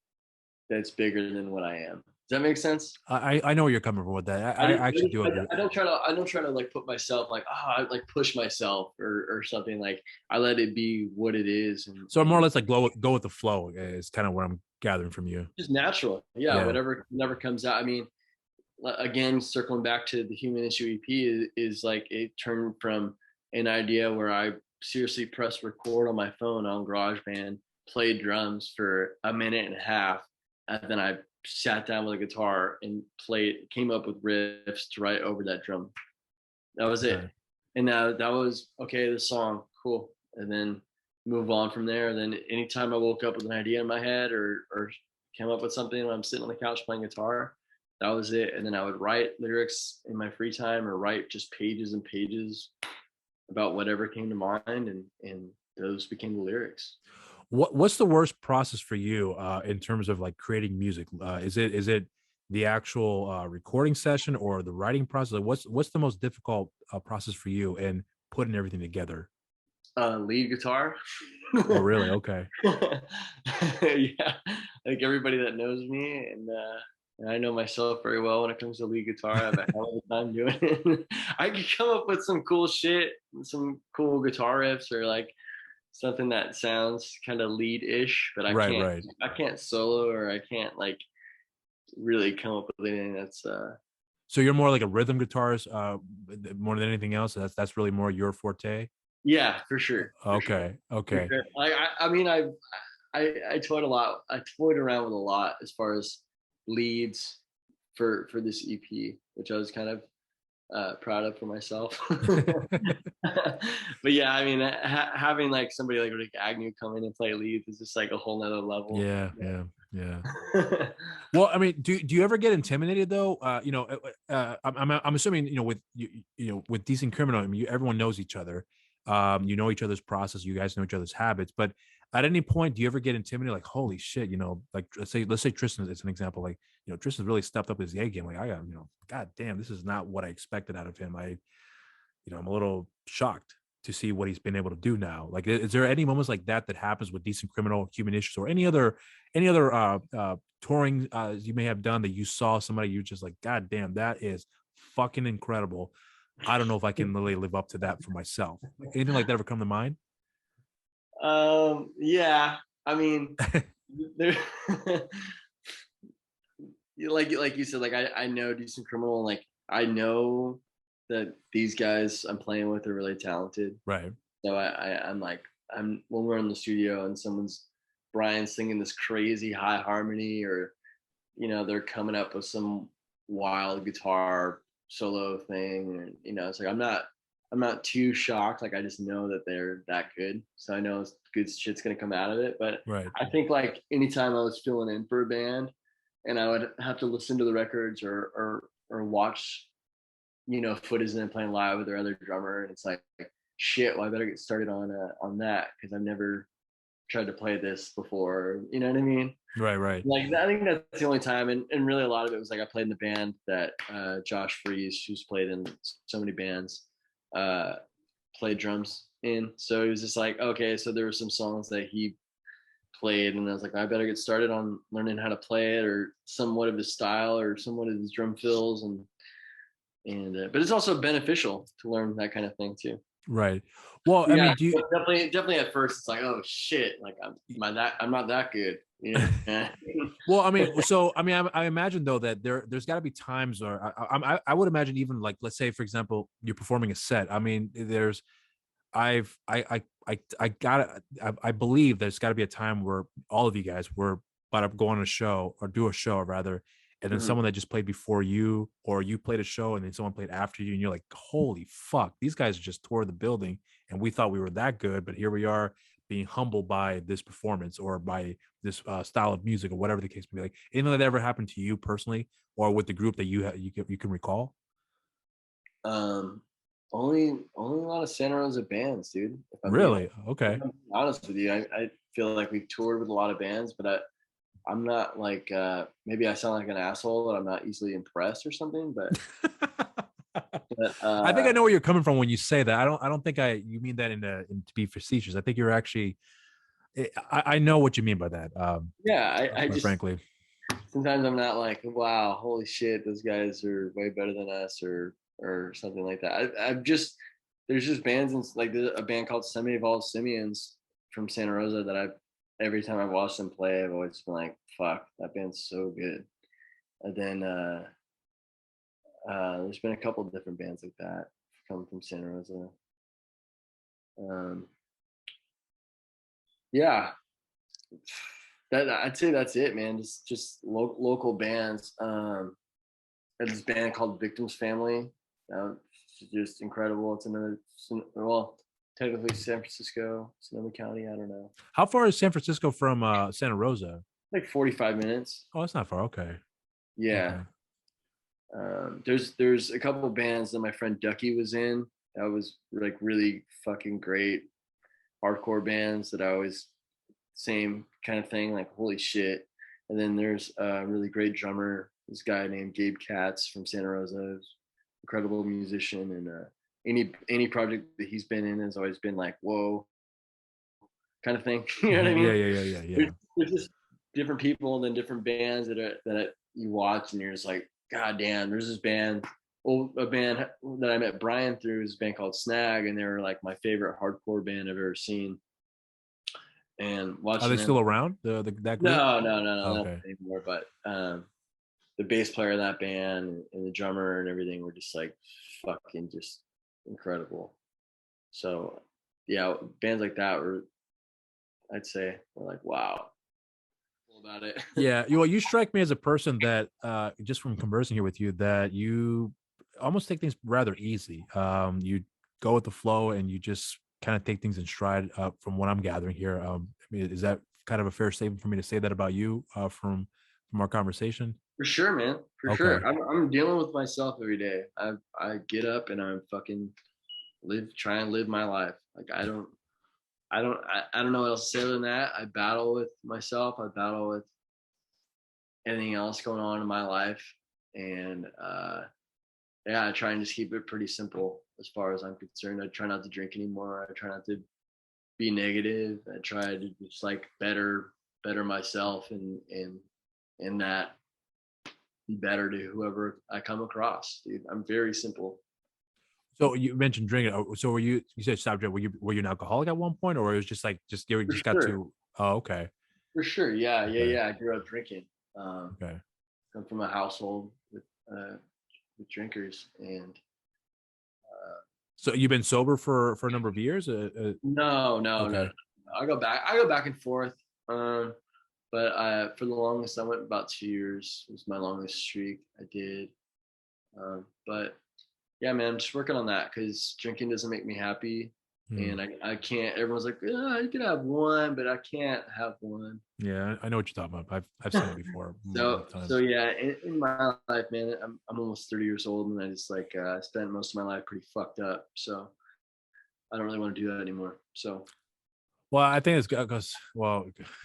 bigger than what I am. Does that make sense? I know where you're coming from with that. I, I didn't, actually do agree. I don't try to like put myself like I like push myself or something like I let it be what it is So more or and less like go with the flow is kind of what I'm gathering from you. just natural. Yeah, Yeah. whatever never comes out. I mean, again, circling back to the Human Issue EP is like it turned from an idea where I seriously pressed record on my phone on GarageBand, played drums for a minute and a half, and then I sat down with a guitar and came up with riffs to write over that drum. That was it. Okay. And that was okay, the song, cool. And then move on from there. And then anytime I woke up with an idea in my head or came up with something when I'm sitting on the couch playing guitar, that was it. And then I would write lyrics in my free time or write just pages and pages about whatever came to mind and those became the lyrics. What's the worst process for you in terms of like creating music? Is it the actual recording session or the writing process? Like what's the most difficult process for you in putting everything together? Lead guitar. Oh, really? Okay. Yeah, I think everybody that knows me and I know myself very well when it comes to lead guitar. I have a hell of a time doing it. I could come up with some cool shit, some cool guitar riffs, or like something that sounds kind of lead-ish, but Right, right. I can't solo or I can't like really come up with anything that's So you're more like a rhythm guitarist more than anything else. That's really more your forte. Yeah, for sure. For sure. Okay. For Okay. sure. Like I mean I toyed a lot. I toyed around with a lot as far as leads for this EP, which I was kind of proud of for myself. But yeah, I mean, having like somebody like Rick Agnew come in and play leads is just like a whole nother level. Yeah. Yeah. Yeah. Well, I mean, do you ever get intimidated though? I'm assuming with with Decent Criminal, I mean, everyone knows each other. You know each other's process. You guys know each other's habits. But at any point, do you ever get intimidated? Like, holy shit, like let's say Tristan is an example. Like, Tristan really stepped up his A game. Like, I got, God damn, this is not what I expected out of him. I'm a little shocked to see what he's been able to do now. Like, is there any moments like that happens with Decent Criminal, Human Issues, or any other touring you may have done that you saw somebody you just like, God damn, that is fucking incredible. I don't know if I can really live up to that for myself. Like, anything like that ever come to mind? Yeah, I mean, there, like you said, like I know Decent Criminal, and like I know that these guys I'm playing with are really talented. Right. So I'm like when we're in the studio and Brian's singing this crazy high harmony, or they're coming up with some wild guitar solo thing, and it's like I'm not too shocked. Like I just know that they're that good, so I know good shit's gonna come out of it. But Right. I think like anytime I was filling in for a band, and I would have to listen to the records or watch footage of them playing live with their other drummer, and it's like shit. Well, I better get started on that because I've never tried to play this before. You know what I mean? Right. Right. Like I think that's the only time, and really a lot of it was like I played in the band that Josh Freeze, who's played in so many bands, played drums in. So it was just like, okay, so there were some songs that he played, and I was like, I better get started on learning how to play it, or somewhat of his style, or somewhat of his drum fills, and but it's also beneficial to learn that kind of thing too. Right. Well, I Yeah, mean, do you? definitely at first it's like, oh shit, like I'm not that good. Yeah. Well, I mean, so I mean, I imagine though that there's got to be times, or I would imagine even like, let's say for example, you're performing a set. I mean, I believe there's got to be a time where all of you guys were about to go on a show or do a show, or rather, and then Mhm. someone that just played before you, or you played a show and then someone played after you, and you're like, holy fuck, these guys just tore the building, and we thought we were that good, but here we are being humbled by this performance or by this style of music or whatever the case may be. Like, anything that ever happened to you personally or with the group that you can recall? Um, only a lot of Santa Rosa bands, dude. Really? If Okay. I'm being honest with you, I feel like we've toured with a lot of bands, but I'm not like maybe I sound like an asshole that I'm not easily impressed or something, but I think I know where you're coming from when you say that. I don't think you mean that to be facetious. I think you're actually. I know what you mean by that. yeah, I Quite just frankly. sometimes I'm not like, wow, holy shit, those guys are way better than us, or something like that. I've just there's just bands, and like there's a band called Semi Evolved Simians from Santa Rosa that every time I've watched them play, I've always been like, fuck, that band's so good. And then there's been a couple of different bands like that come from Santa Rosa. Um, yeah, that I'd say that's it, man. Just local bands. There's this band called Victims Family. It's just incredible. It's another, well, technically San Francisco, Sonoma County. I don't know, How far is San Francisco from Santa Rosa? like 45 minutes. Oh, that's not far. Okay. Yeah. Okay. There's a couple of bands that my friend Ducky was in. That was like really fucking great hardcore bands that I always same kind of thing, like holy shit. And then there's a really great drummer, this guy named Gabe Katz from Santa Rosa, incredible musician, and any project that he's been in has always been like whoa kind of thing. You know what I Yeah. mean? Yeah. Yeah. Yeah. Yeah. There's just different people and different bands that you watch, and you're just like, god damn, there's this band. Well, a band that I met Brian through is a band called Snag, and they were like my favorite hardcore band I've ever seen. And Are watching they them, still around? That group? no, not Okay. anymore. But the bass player of that band and the drummer and everything were just like fucking just incredible. So yeah, bands like that were, I'd say, were like, wow, cool about it. Yeah, you strike me as a person that just from conversing here with you that you almost take things rather easy. You go with the flow and you just kind of take things in stride. From what I'm gathering here, I mean, is that kind of a fair statement for me to say that about you from our conversation? For sure, man. For Okay. sure. I'm dealing with myself every day. I get up and I'm fucking try and live my life. Like I don't know what else to say other than that. I battle with myself. I battle with anything else going on in my life. And yeah, I try and just keep it pretty simple as far as I'm concerned. I try not to drink anymore. I try not to be negative. I try to just like better myself and that be better to whoever I come across, dude. I'm very simple. So you mentioned drinking. So you said stop drinking. Were you an alcoholic at one point, or it was just like you For just got sure. to? Oh, okay, For sure. Yeah, yeah, okay, yeah. I grew up drinking. Um, okay. come from a household uh, with drinkers, and So you've been sober for a number of years. no, no, no, no. Okay. I go back and forth. Um, but for the longest, I went about 2 years. It was my longest streak I did. But yeah, man, I'm just working on that because drinking doesn't make me happy, Hmm. and I can't. Everyone's like, you can have one, but I can't have one. Yeah, I know what you're talking about. I've said it before multiple So times. yeah, in my life, man, I'm almost 30 years old, and I just like I spent most of my life pretty fucked up. So I don't really want to do that anymore. So Well, I think it's because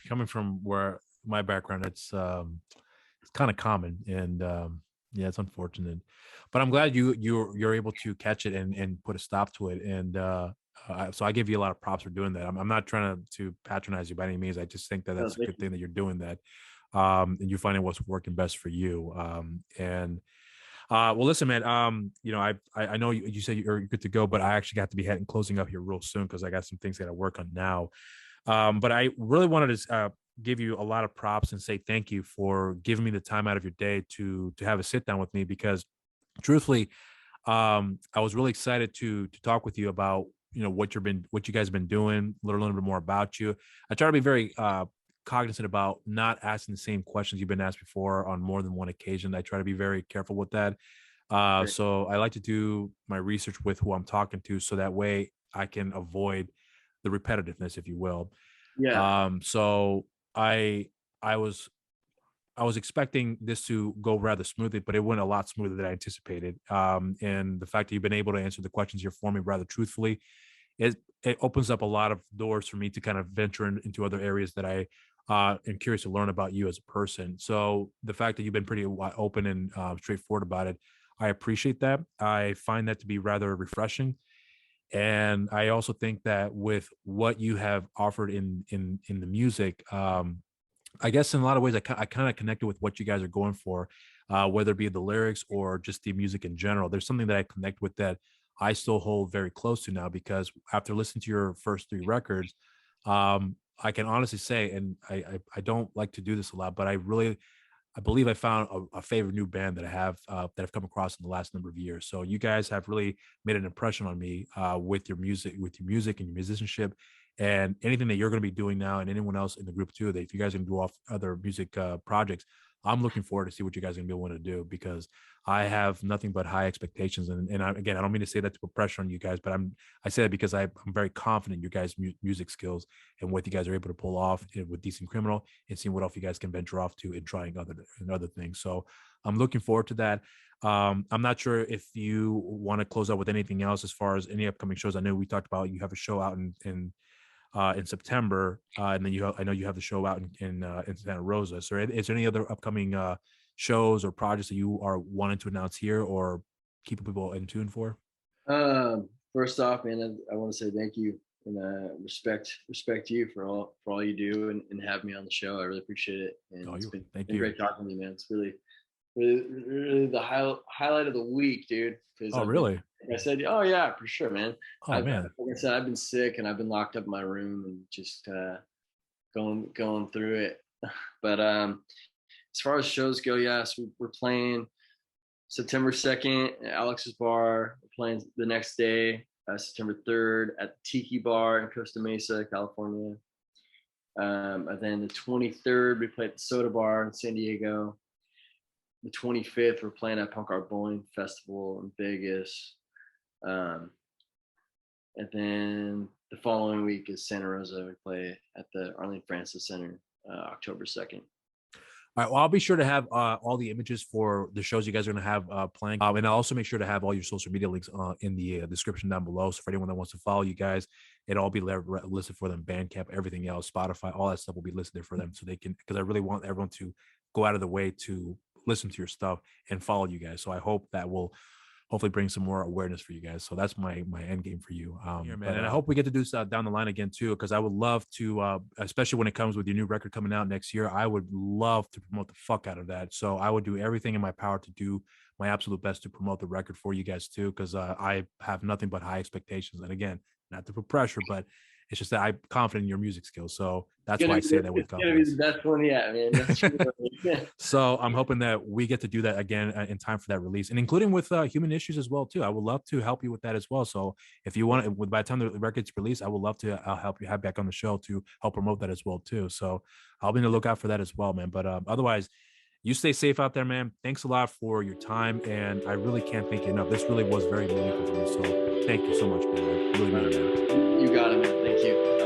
coming from where my background, it's kind of common, and yeah, it's unfortunate. But I'm glad you're able to catch it and put a stop to it. And so I give you a lot of props for doing that. I'm not trying to patronize you by any means. I just think that no, that's a thank good you. thing that you're doing that, and you're finding what's working best for you. And well, listen, man. I know you said you're good to go, but I actually got to be heading closing up here real soon because I got some things I got to work on now. But I really wanted to give you a lot of props and say thank you for giving me the time out of your day to have a sit down with me because truthfully, I was really excited to talk with you about what you guys have been doing, learn a little bit more about you. I try to be very cognizant about not asking the same questions you've been asked before on more than one occasion. I try to be very careful with that. Great. So I like to do my research with who I'm talking to, so that way I can avoid the repetitiveness, if you will. Yeah, So I I was I was expecting this to go rather smoothly, but it went a lot smoother than I anticipated. And the fact that you've been able to answer the questions here for me rather truthfully, it opens up a lot of doors for me to kind of venture into other areas that I am curious to learn about you as a person. So the fact that you've been pretty open and straightforward about it, I appreciate that. I find that to be rather refreshing. And I also think that with what you have offered in the music, I guess in a lot of ways, I kind of connected with what you guys are going for, whether it be the lyrics or just the music in general. There's something that I connect with that I still hold very close to now because after listening to your first three records, I can honestly say, and I don't like to do this a lot, but I believe I found a favorite new band that I've come across in the last number of years. So you guys have really made an impression on me with your music and your musicianship, and anything that you're going to be doing now, and anyone else in the group too. That if you guys can do off other music projects, I'm looking forward to see what you guys are going to be able to do because I have nothing but high expectations. Again, I don't mean to say that to put pressure on you guys, but I say that because I'm very confident in your guys' music skills and what you guys are able to pull off with Decent Criminal and seeing what else you guys can venture off to and trying other things. So I'm looking forward to that. I'm not sure if you want to close out with anything else as far as any upcoming shows. I know we talked about you have a show out in September, and then I know you have the show out in Santa Rosa. So is there any other upcoming shows or projects that you are wanting to announce here or keep people in tune for? First off, man, I want to say thank you and respect you for all you do and have me on the show. I really appreciate it, and Oh, it's you thank been you. great talking to you, man. It's really the highlight of the week, dude. Because Oh, I've been, really? like I said, oh yeah, for sure, man. Oh, man. Like I said, I've been sick and I've been locked up in my room and just going through it. But as far as shows go, yes, we're playing September 2nd at Alex's Bar. We're playing the next day. September 3rd at the Tiki Bar in Costa Mesa, California. And then the 23rd, we play at the Soda Bar in San Diego. The 25th, we're playing at Punk Art Bowling Festival in Vegas. And then the following week is Santa Rosa. We play at the Arlene Francis Center, October 2nd. All right. Well, I'll be sure to have all the images for the shows you guys are going to have playing. And I'll also make sure to have all your social media links in the description down below. So for anyone that wants to follow you guys, it'll all be listed for them. Bandcamp, everything else, Spotify, all that stuff will be listed there for them. So they can, because I really want everyone to go out of the way to listen to your stuff and follow you guys. So I hope that will hopefully bring some more awareness for you guys. So that's my end game for you, man. And I hope we get to do this down the line again too, because I would love to, especially when it comes with your new record coming out next year. I would love to promote the fuck out of that. So I would do everything in my power to do my absolute best to promote the record for you guys too, because I have nothing but high expectations. And again, not to put pressure, but it's just that I'm confident in your music skills. So that's why I say that with confidence. It's gonna be the best one yet, man. That's true. So I'm hoping that we get to do that again in time for that release, and including with Human Issues as well too. I would love to help you with that as well. So if you want, by the time the record's released, I would love to. I'll help you have back on the show to help promote that as well too. So I'll be on the lookout for that as well, man. But otherwise, you stay safe out there, man. Thanks a lot for your time, and I really can't thank you enough. This really was very meaningful for me. So thank you so much, man. I really mean it, man. You got it, man. Thank you.